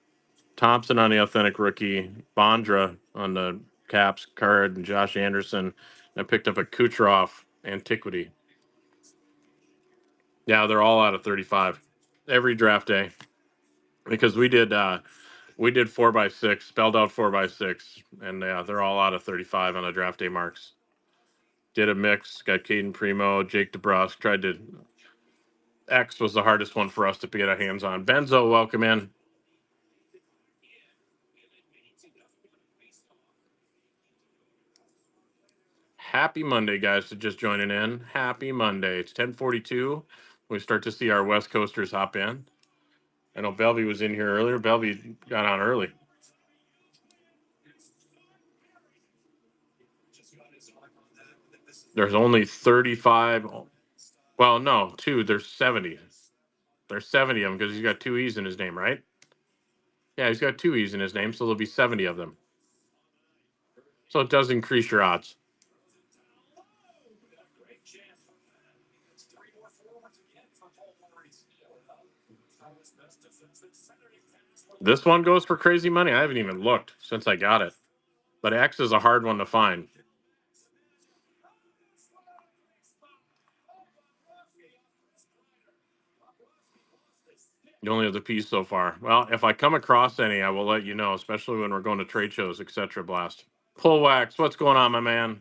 Thompson on the authentic rookie, Bondra on the Caps card, and Josh Anderson. I picked up a Kucherov antiquity. Yeah, they're all out of 35 every draft day because we did 4x6, spelled out 4x6, and yeah, they're all out of 35 on the draft day marks. Did a mix, got Caden Primo, Jake DeBrusque. Tried to X was the hardest one for us to get our hands on. Benzo, welcome in. Happy Monday, guys, to just joining in. Happy Monday. It's 10:42. We start to see our West Coasters hop in. I know Belvy was in here earlier. Belvy got on early. There's only 35. Well, no, two. There's 70. There's 70 of them because he's got 2 E's in his name, right? Yeah, he's got 2 E's in his name, so there'll be 70 of them. So it does increase your odds. This one goes for crazy money. I haven't even looked since I got it. But X is a hard one to find. You only have the piece so far. Well, if I come across any, I will let you know, especially when we're going to trade shows, etc. Blast. Pull Wax, what's going on, my man?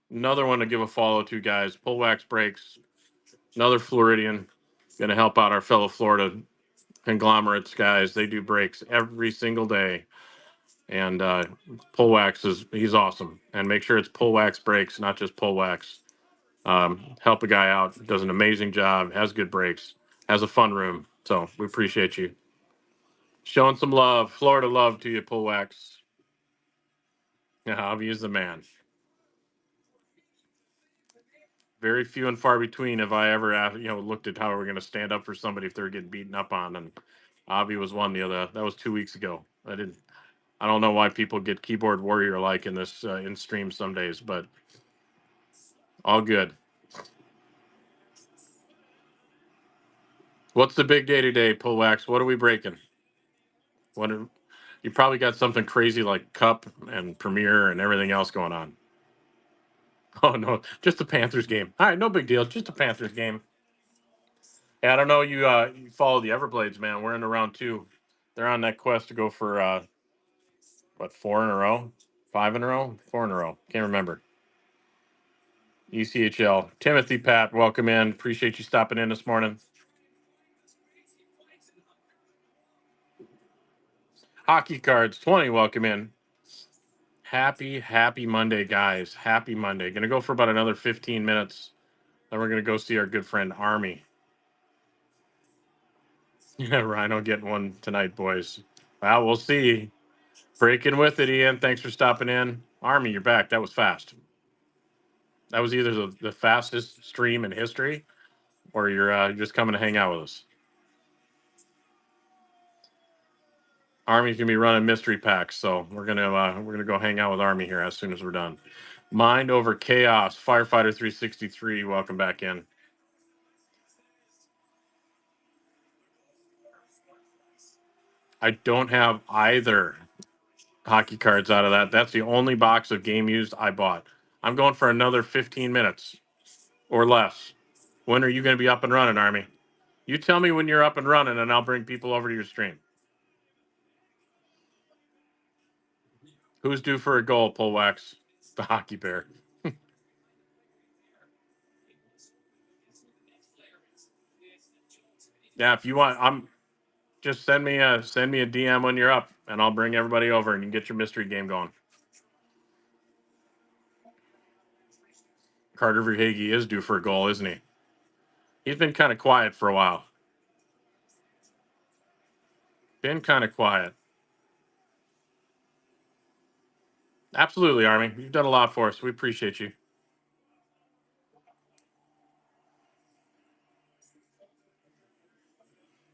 Another one to give a follow to, guys. Pull Wax breaks. Another Floridian. Going to help out our fellow Florida conglomerates, guys. They do breaks every single day. And Pull Wax he's awesome. And make sure it's Pull Wax breaks, not just Pull Wax. Help a guy out. Does an amazing job. Has good breaks. Has a fun room. So we appreciate you showing some love. Florida love to you, Pull Wax. Yeah, Javi is the man. Very few and far between have I ever looked at how we're going to stand up for somebody if they're getting beaten up on. And Avi was one the other. That was 2 weeks ago. I don't know why people get keyboard warrior like in this in stream some days, but all good. What's the big day today, Pull Wax? What are we breaking? You probably got something crazy like Cup and Premier and everything else going on. Oh no, just the Panthers game. All right, no big deal. Just a Panthers game. Yeah, I don't know. You follow the Everblades, man. We're in round two. They're on that quest to go for what, 4 in a row, 5 in a row, 4 in a row. Can't remember. ECHL. Timothy Pat, welcome in. Appreciate you stopping in this morning. Hockey Cards 20, welcome in. Happy Monday, guys. Happy Monday. Gonna go for about another 15 minutes. Then we're gonna go see our good friend Army. Yeah, Rhino getting one tonight, boys. Well, we'll see. Breaking with it, Ian. Thanks for stopping in. Army, you're back. That was fast. That was either the fastest stream in history, or you're just coming to hang out with us. Army's gonna be running mystery packs, so we're gonna go hang out with Army here as soon as we're done. Mind over Chaos, Firefighter 363. Welcome back in. I don't have either hockey cards out of that. That's the only box of game used I bought. I'm going for another 15 minutes or less. When are you going to be up and running, Army? You tell me when you're up and running, and I'll bring people over to your stream. Who's due for a goal, Pull Wax? The hockey bear. Yeah, if you want, I'm just send me a DM when you're up, and I'll bring everybody over and you can get your mystery game going. Carter Verhage is due for a goal, isn't he? He's been kind of quiet for a while. Been kind of quiet. Absolutely, Army. You've done a lot for us. We appreciate you.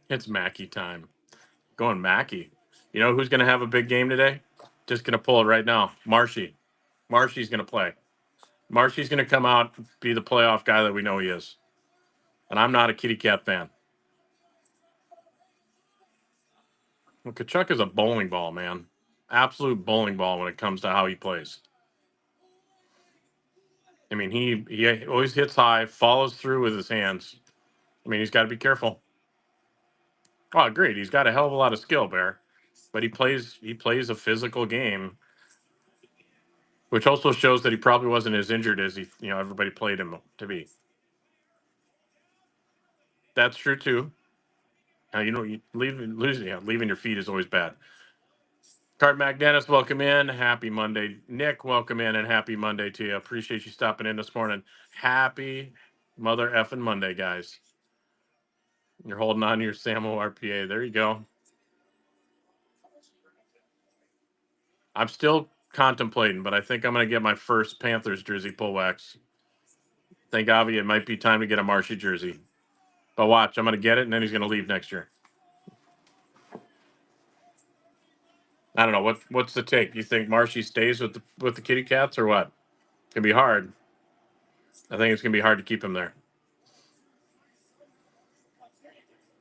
It's Mackey time. Going Mackey. You know who's going to have a big game today? Just going to pull it right now. Marshy. Marshy's going to play. Marshy's going to come out, be the playoff guy that we know he is. And I'm not a kitty cat fan. Well, Kachuk is a bowling ball, man. Absolute bowling ball when it comes to how he plays. I mean, he always hits high, follows through with his hands. I mean, he's got to be careful. Oh, agreed. He's got a hell of a lot of skill, Bear, but he plays a physical game, which also shows that he probably wasn't as injured as everybody played him to be. That's true too. Leaving your feet is always bad. Cart Mac Dennis, welcome in. Happy Monday. Nick, welcome in and happy Monday to you. Appreciate you stopping in this morning. Happy mother effing Monday, guys. You're holding on to your Samo RPA. There you go. I'm still contemplating, but I think I'm going to get my first Panthers jersey, Pull Wax. Think, Avi, it might be time to get a Marshy jersey. But watch, I'm going to get it, and then he's going to leave next year. I don't know what's the take. You think Marshy stays with the Kitty Cats or what? It's gonna be hard. I think it's gonna be hard to keep him there.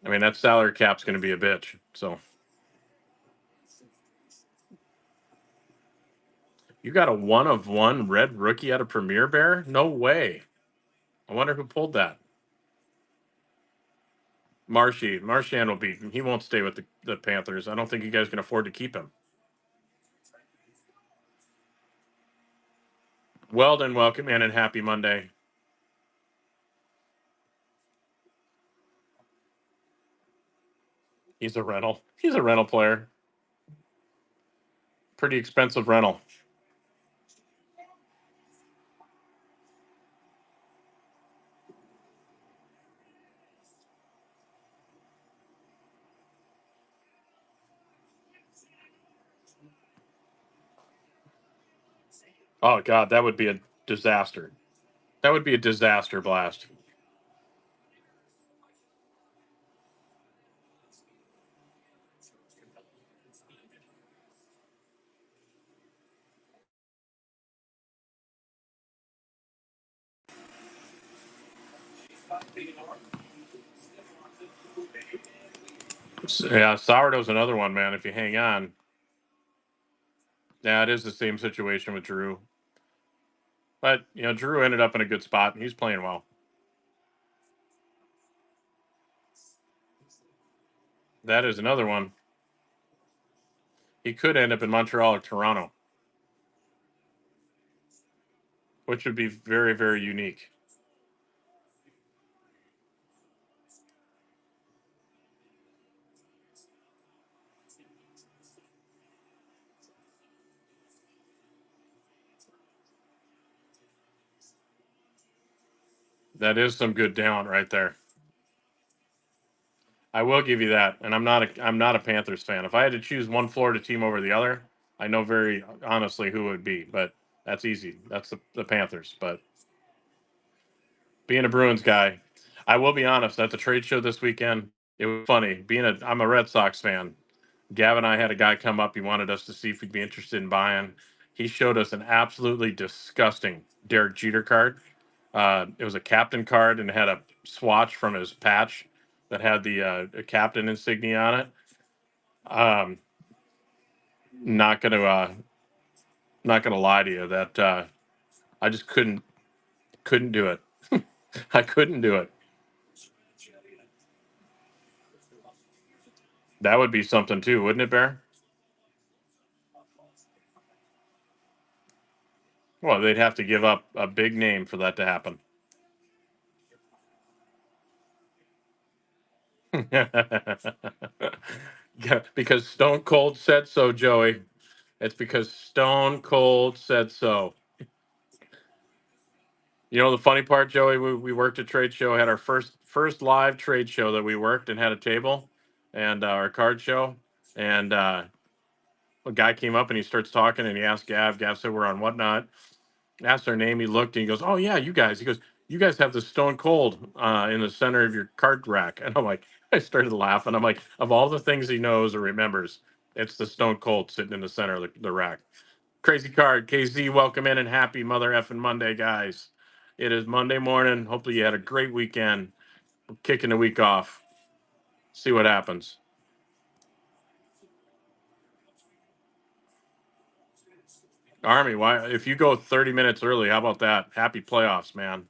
I mean, that salary cap's gonna be a bitch. So you got a 1 of 1 red rookie out of Premier Bear? No way. I wonder who pulled that. Marchand will be. He won't stay with the Panthers. I don't think you guys can afford to keep him. Weldon, welcome in and happy Monday. He's a rental. He's a rental player. Pretty expensive rental. Oh God, that would be a disaster. That would be a disaster blast. Yeah, sourdough's another one, man. If you hang on, yeah, it is the same situation with Drew. But Drew ended up in a good spot. He's playing well. That is another one. He could end up in Montreal or Toronto, which would be very, very unique. That is some good talent right there. I will give you that, and I'm not a Panthers fan. If I had to choose one Florida team over the other, I know very honestly who it would be, but that's easy. That's the Panthers. But being a Bruins guy, I will be honest. At the trade show this weekend, it was funny. I'm a Red Sox fan. Gavin and I had a guy come up. He wanted us to see if we'd be interested in buying. He showed us an absolutely disgusting Derek Jeter card. It was a captain card and it had a swatch from his patch that had the captain insignia on it. Um, not gonna not gonna lie to you that I just couldn't do it. I couldn't do it. That would be something too, wouldn't it, Bear? Well, they'd have to give up a big name for that to happen. Yeah, because Stone Cold said so, Joey. It's because Stone Cold said so. You know the funny part, Joey? We worked a trade show, had our first live trade show that we worked, and had a table, and our card show, and a guy came up and he starts talking, and he asked Gav. Gav said we're on whatnot. Asked our name. He looked and he goes, "Oh yeah, you guys." He goes, "You guys have the Stone Cold in the center of your card rack," and I'm like, I started laughing. I'm like, of all the things he knows or remembers, it's the Stone Cold sitting in the center of the rack. Crazy card, KZ. Welcome in and happy Mother effing Monday, guys. It is Monday morning. Hopefully you had a great weekend. We're kicking the week off. See what happens. Army, why? If you go 30 minutes early, how about that? Happy playoffs, man.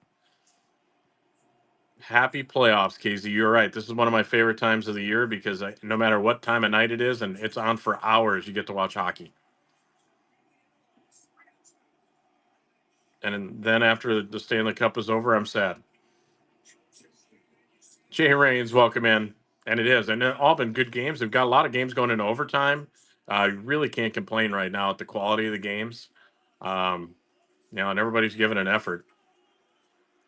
Happy playoffs, KZ. You're right. This is one of my favorite times of the year because no matter what time of night it is, and it's on for hours, you get to watch hockey. And then after the Stanley Cup is over, I'm sad. Jay Rains, welcome in. And it is. And they've all been good games. They've got a lot of games going into overtime. You really can't complain right now at the quality of the games. Um, and everybody's giving an effort,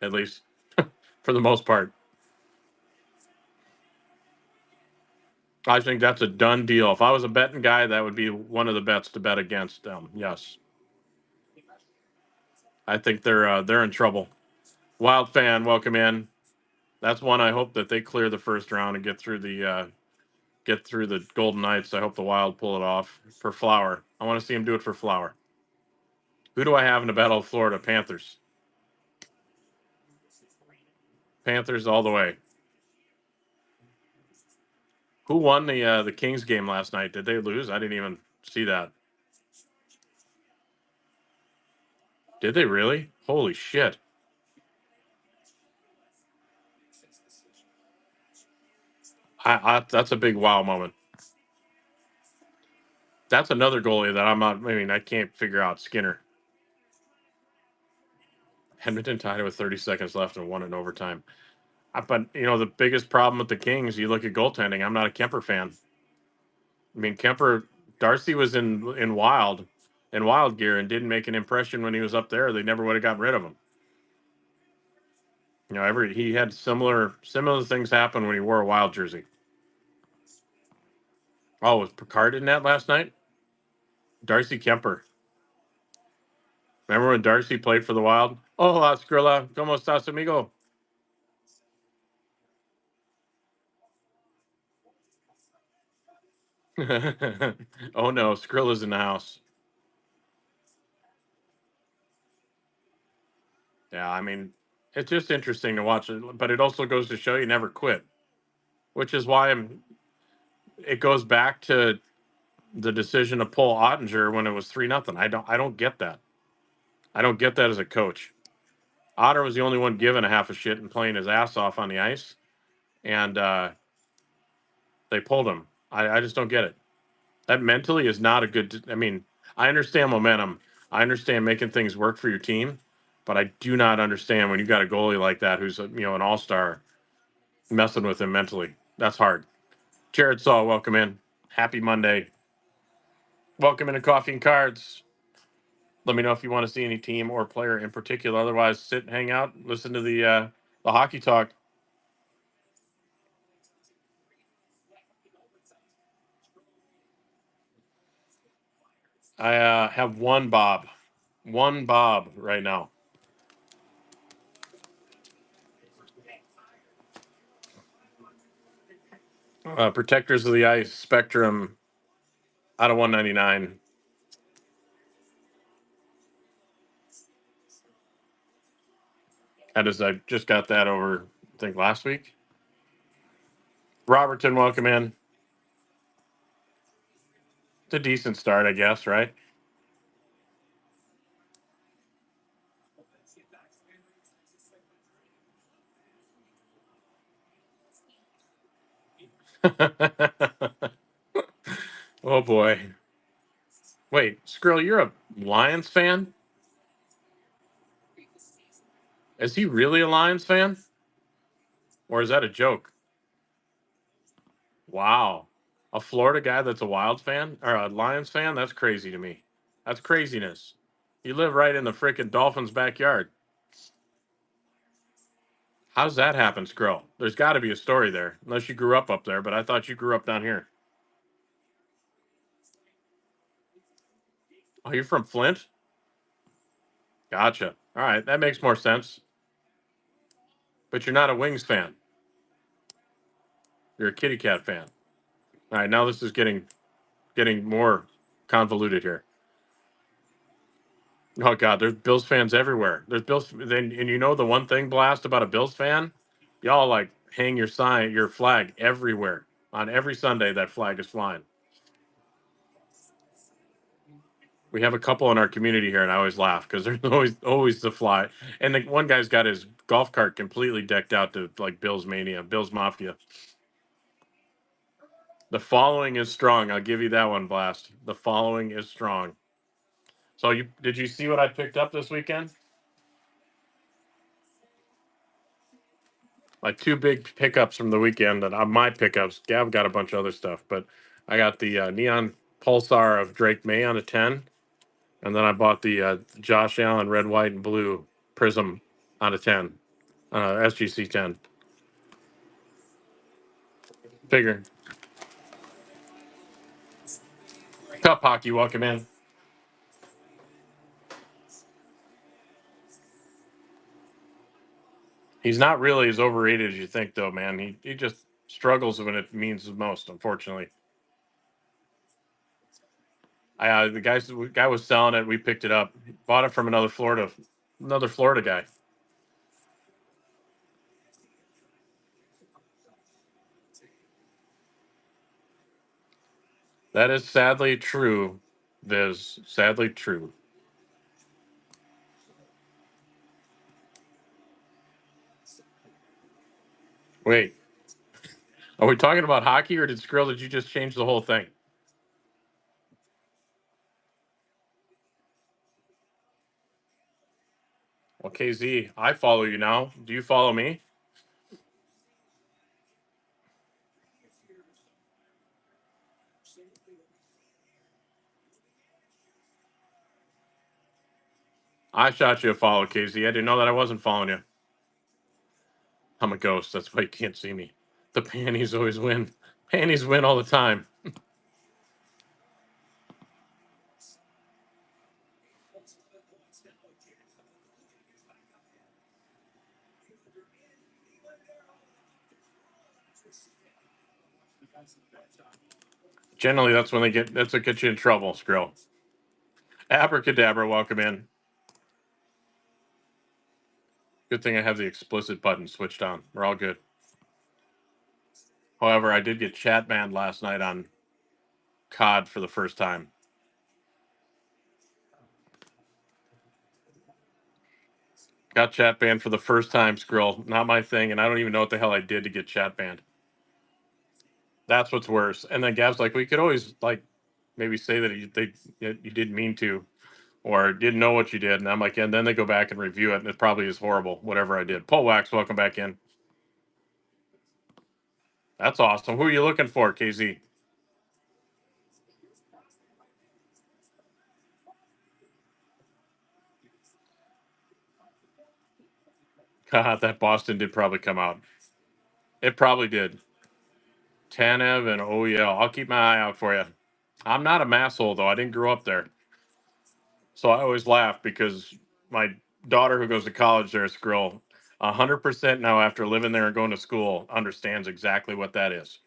at least for the most part. I think that's a done deal. If I was a betting guy, that would be one of the bets to bet against them. Yes. I think they're in trouble. Wild fan, welcome in. That's one I hope that they clear the first round and get through get through the Golden Knights. I hope the Wild pull it off for Flower. I want to see him do it for Flower. Who do I have in the Battle of Florida? Panthers. Panthers all the way. Who won the Kings game last night? Did they lose? I didn't even see that. Did they really? Holy shit! That's a big wow moment. That's another goalie that I'm not. I mean, I can't figure out. Skinner. Edmonton tied it with 30 seconds left and won it in overtime. But the biggest problem with the Kings, you look at goaltending. I'm not a Kemper fan. I mean, Kemper, Darcy was in wild gear and didn't make an impression when he was up there. They never would have gotten rid of him. He had similar things happen when he wore a Wild jersey. Oh, was Picard in that last night? Darcy Kemper. Remember when Darcy played for the Wild? Hola, Skrilla. ¿Cómo estás, amigo? Oh no, Skrilla's in the house. Yeah, I mean, it's just interesting to watch it, but it also goes to show you never quit, which is why it goes back to the decision to pull Ottinger when it was 3-0. I don't get that. I don't get that as a coach. Otter was the only one giving a half a shit and playing his ass off on the ice, and they pulled him. I just don't get it. That mentally is not a good. I mean, I understand momentum. I understand making things work for your team, but I do not understand when you got a goalie like that who's an all star messing with him mentally. That's hard. Jared Saw, welcome in. Happy Monday. Welcome into Coffee and Cards. Let me know if you want to see any team or player in particular. Otherwise, sit, hang out, listen to the hockey talk. I have one Bob right now. Protectors of the Ice Spectrum out of 199. I just got that over, I think, last week. Robertson, welcome in. It's a decent start, I guess, right? Oh boy. Wait, Skrill, you're a Lions fan? Is he really a Lions fan? Or is that a joke? Wow. A Florida guy that's a Wild fan or a Lions fan? That's crazy to me. That's craziness. You live right in the freaking Dolphins' backyard. How does that happen, Skrill? There's got to be a story there, unless you grew up there, but I thought you grew up down here. Oh, you're from Flint? Gotcha. All right, that makes more sense. But you're not a Wings fan. You're a Kitty Cat fan. All right, now this is getting more convoluted here. Oh God, there's Bills fans everywhere. There's Bills, then, and the one thing, Blast, about a Bills fan, y'all like hang your flag everywhere. On every Sunday, that flag is flying. We have a couple in our community here, and I always laugh because there's always the fly. And the one guy's got his golf cart completely decked out to like Bills Mania, Bills Mafia. The following is strong. I'll give you that one, Blast. The following is strong. So did you see what I picked up this weekend? Like two big pickups from the weekend that are my pickups. Gav got a bunch of other stuff, but I got the Neon Pulsar of Drake May on a 10, and then I bought the Josh Allen red, white, and blue Prism on a 10, SGC 10. Figure. Cup hockey, welcome in. He's not really as overrated as you think, though, man. He just struggles when it means the most. Unfortunately, the guy was selling it. We picked it up, bought it from another Florida guy. That is sadly true, Viz. Sadly true. Wait, are we talking about hockey, or did you just change the whole thing? Well, KZ, I follow you now. Do you follow me? I shot you a follow, KZ. I didn't know that I wasn't following you. I'm a ghost. That's why you can't see me. The panties always win. Panties win all the time. Generally, that's what gets you in trouble, Skrill. Abracadabra, welcome in. Good thing I have the explicit button switched on. We're all good. However, I did get chat banned last night on COD for the first time. Got chat banned for the first time, Skrill. Not my thing, and I don't even know what the hell I did to get chat banned. That's what's worse. And then Gav's like, we could always like maybe say that you didn't mean to or didn't know what you did. And I'm like, and then they go back and review it, and it probably is horrible, whatever I did. Paul Wax, welcome back in. That's awesome. Who are you looking for, KZ? God, that Boston did probably come out. It probably did. Tanev and OEL. I'll keep my eye out for you. I'm not a masshole, though. I didn't grow up there. So I always laugh because my daughter, who goes to college there at Skrill, 100% now after living there and going to school, understands exactly what that is.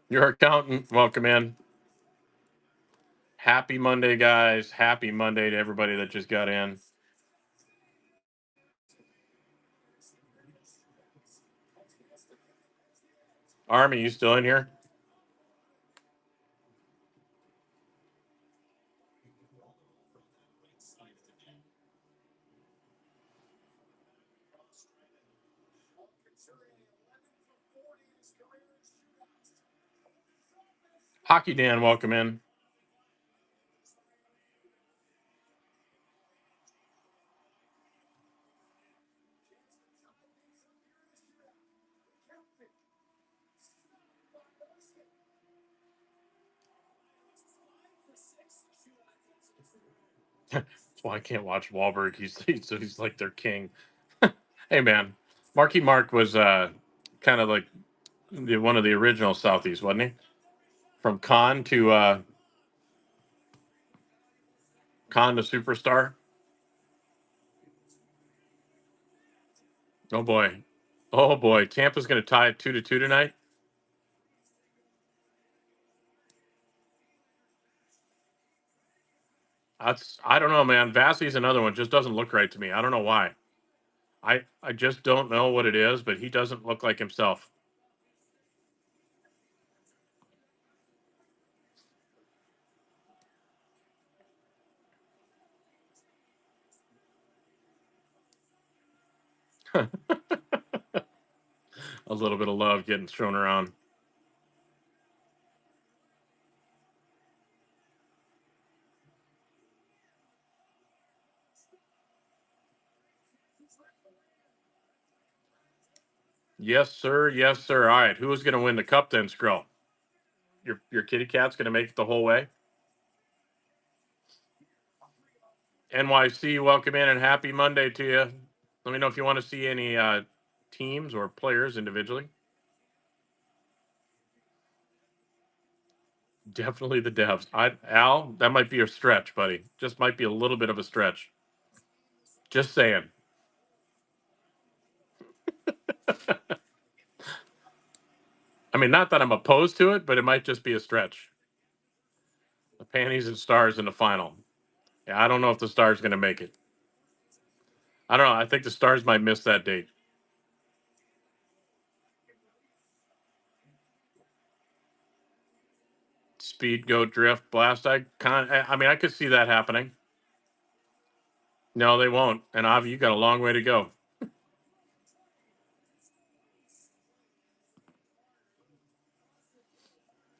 Your accountant, welcome in. Happy Monday, guys. Happy Monday to everybody that just got in. Army, you still in here? Hockey Dan, welcome in. That's why I can't watch Wahlberg. He's like their king. Hey man, Marky Mark was kind of like one of the original Southies, wasn't he? From Con to Superstar. Oh boy, oh boy, Tampa's going to tie it 2-2 tonight. I don't know, man. Vassey's another one. Just doesn't look right to me. I don't know why. I just don't know what it is, but he doesn't look like himself. A little bit of love getting thrown around. Yes, sir. Yes, sir. All right. Who is going to win the cup then, Skrill? Your kitty cat's going to make it the whole way? NYC, welcome in and happy Monday to you. Let me know if you want to see any teams or players individually. Definitely the Devs. Al, that might be a stretch, buddy. Just might be a little bit of a stretch. Just saying. I mean, not that I'm opposed to it, but it might just be a stretch. The Panties and Stars in the final. Yeah, I don't know if the Stars going to make it. I don't know. I think the Stars might miss that date. Speed, go, drift, blast. I mean, I could see that happening. No, they won't. And Avi, you got a long way to go.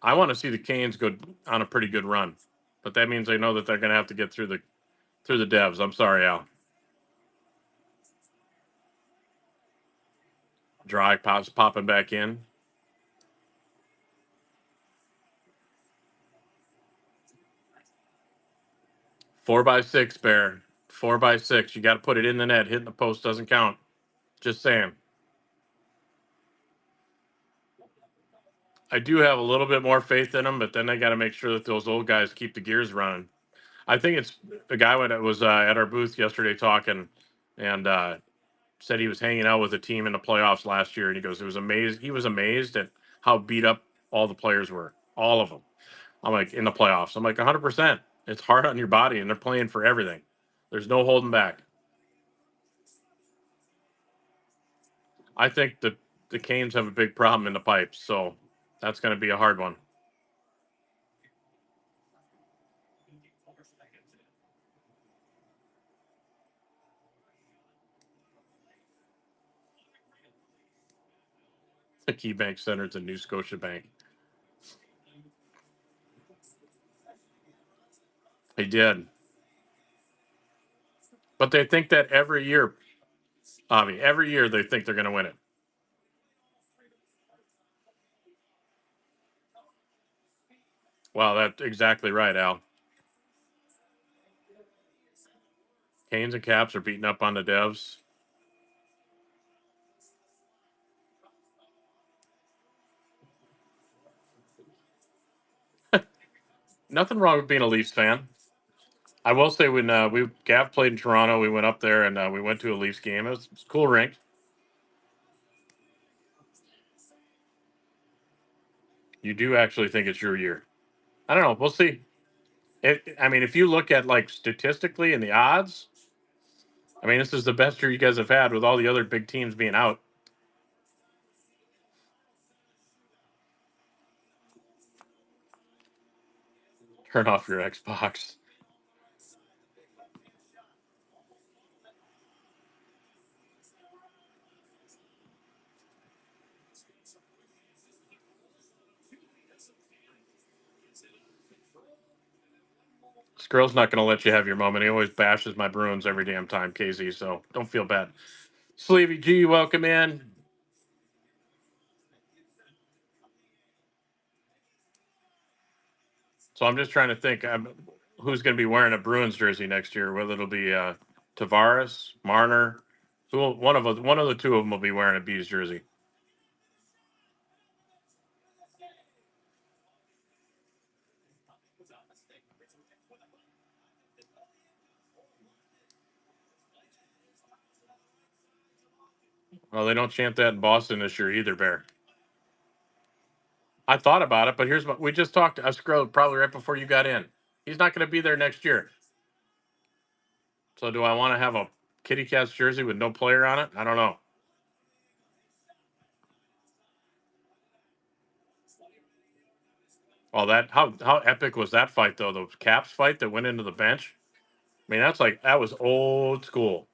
I want to see the Canes go on a pretty good run, but that means they know that they're going to have to get through the Devs. I'm sorry, Al. Dry pops popping back in. 4x6, Bear. 4x6. You got to put it in the net. Hitting the post doesn't count. Just saying. I do have a little bit more faith in them, but then they got to make sure that those old guys keep the gears running. I think it's a guy that was at our booth yesterday talking, and said he was hanging out with a team in the playoffs last year, and he goes, "It was amazed. He was amazed at how beat up all the players were, all of them." I'm like, in the playoffs. I'm like, 100%. It's hard on your body, and they're playing for everything. There's no holding back. I think the Canes have a big problem in the pipes, so that's going to be a hard one. The KeyBank Center is a New Scotia Bank. They did, but they think that every year, Avi. Every year they think they're going to win it. Wow, that's exactly right, Al. Canes and Caps are beating up on the Devs. Nothing wrong with being a Leafs fan. I will say when we Gav played in Toronto, we went up there and we went to a Leafs game. It was a cool rink. You do actually think it's your year? I don't know. We'll see. I mean, if you look at like statistically and the odds, I mean, this is the best year you guys have had with all the other big teams being out. Turn off your Xbox. This girl's not going to let you have your moment. He always bashes my Bruins every damn time, KZ. So don't feel bad. Sleevy G, welcome in. So I'm just trying to think who's going to be wearing a Bruins jersey next year. Whether it'll be Tavares, Marner, one of the two of them will be wearing a Bees jersey. Well, they don't chant that in Boston this year either, Bear. I thought about it, but here's what we just talked. I scrolled probably right before you got in. He's not going to be there next year. So do I want to have a Kitty Cats jersey with no player on it? I don't know. Oh, that how epic was that fight though? The Caps fight that went into the bench. I mean, that was old school.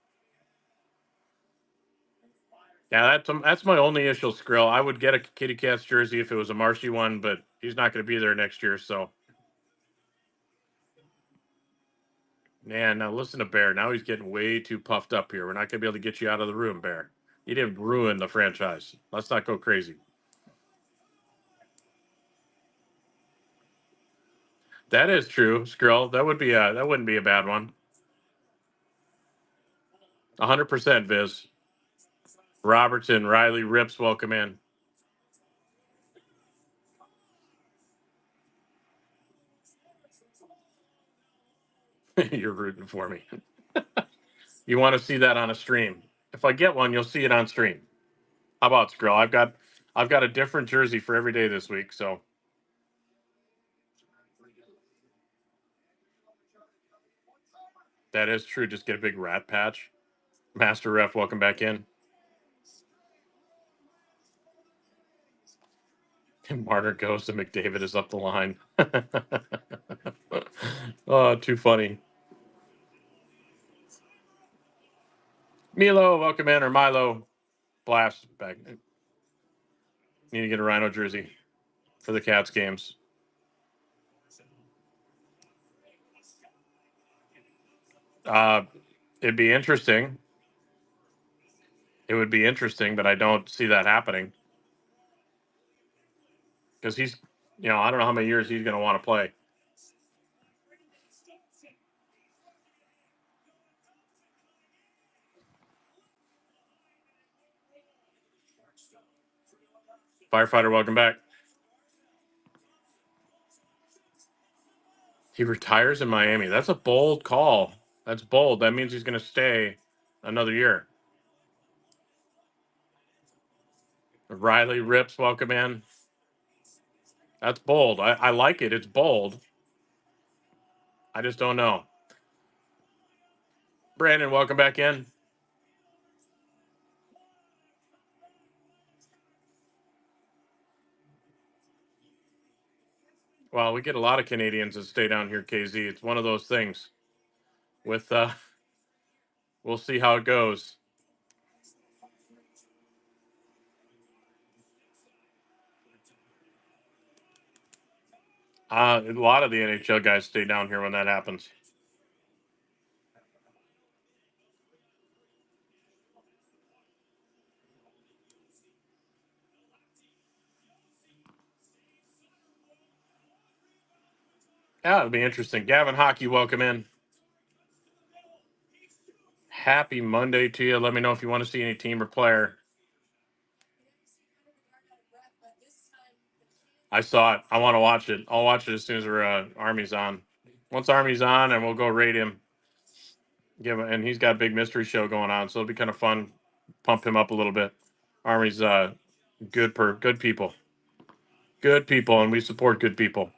Yeah, that's my only issue, Skrill. I would get a Kitty Cats jersey if it was a Marshy one, but he's not going to be there next year. So, man, now listen to Bear. Now he's getting way too puffed up here. We're not going to be able to get you out of the room, Bear. You didn't ruin the franchise. Let's not go crazy. That is true, Skrill. That wouldn't be a bad one. 100%, Viz. Robertson, Riley, Rips, welcome in. You're rooting for me. You want to see that on a stream. If I get one, you'll see it on stream. How about Skrill? I've got a different jersey for every day this week, so that is true. Just get a big rat patch. Master Ref, welcome back in. And Marner goes to McDavid is up the line. Oh, too funny. Milo, welcome in, or Milo. Blast back. Need to get a Rhino jersey for the Cats games. It'd be interesting. It would be interesting, but I don't see that happening because he's, I don't know how many years he's going to want to play. Firefighter, welcome back. He retires in Miami. That's a bold call. That's bold. That means he's going to stay another year. Riley Rips, welcome in. That's bold. I like it. It's bold. I just don't know. Brandon, welcome back in. Well, we get a lot of Canadians that stay down here, KZ. It's one of those things. With we'll see how it goes. A lot of the NHL guys stay down here when that happens. Yeah, it'll be interesting. Gavin Hockey, welcome in. Happy Monday to you. Let me know if you want to see any team or player. I saw it. I want to watch it. I'll watch it as soon as our Army's on. Once Army's on, and we'll go rate him. And he's got a big mystery show going on, so it'll be kind of fun. Pump him up a little bit. Army's good people. Good people, and we support good people.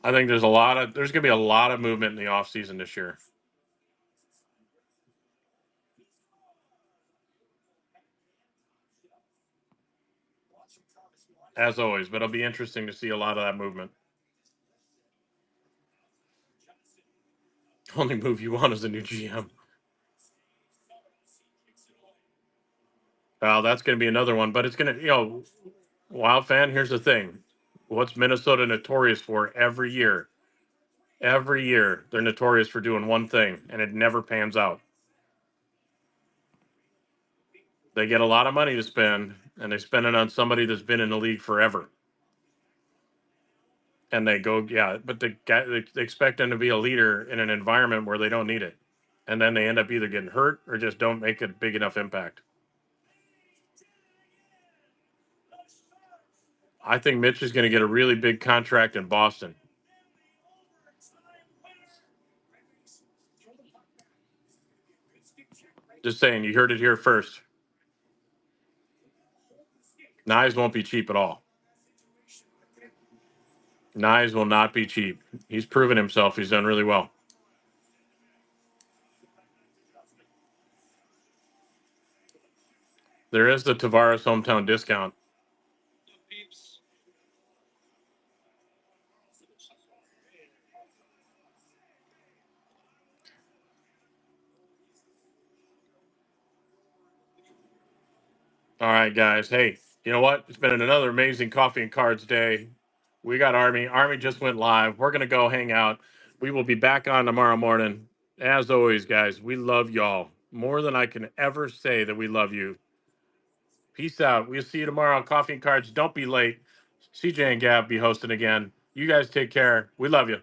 I think there's going to be a lot of movement in the offseason this year. As always, but it'll be interesting to see a lot of that movement. Only move you want is a new GM. Well, that's going to be another one, but it's going to, Wild fan, here's the thing. What's Minnesota notorious for every year? Every year, they're notorious for doing one thing, and it never pans out. They get a lot of money to spend, and they spend it on somebody that's been in the league forever. And they go, but they expect them to be a leader in an environment where they don't need it. And then they end up either getting hurt or just don't make a big enough impact. I think Mitch is going to get a really big contract in Boston. Just saying, you heard it here first. Knives won't be cheap at all. Knives will not be cheap. He's proven himself. He's done really well. There is the Tavares hometown discount. All right, guys. Hey, you know what? It's been another amazing coffee and cards day. We got Army. Army just went live. We're going to go hang out. We will be back on tomorrow morning. As always, guys, we love y'all more than I can ever say that we love you. Peace out. We'll see you tomorrow on Coffee and Cards. Don't be late. CJ and Gab be hosting again. You guys take care. We love you.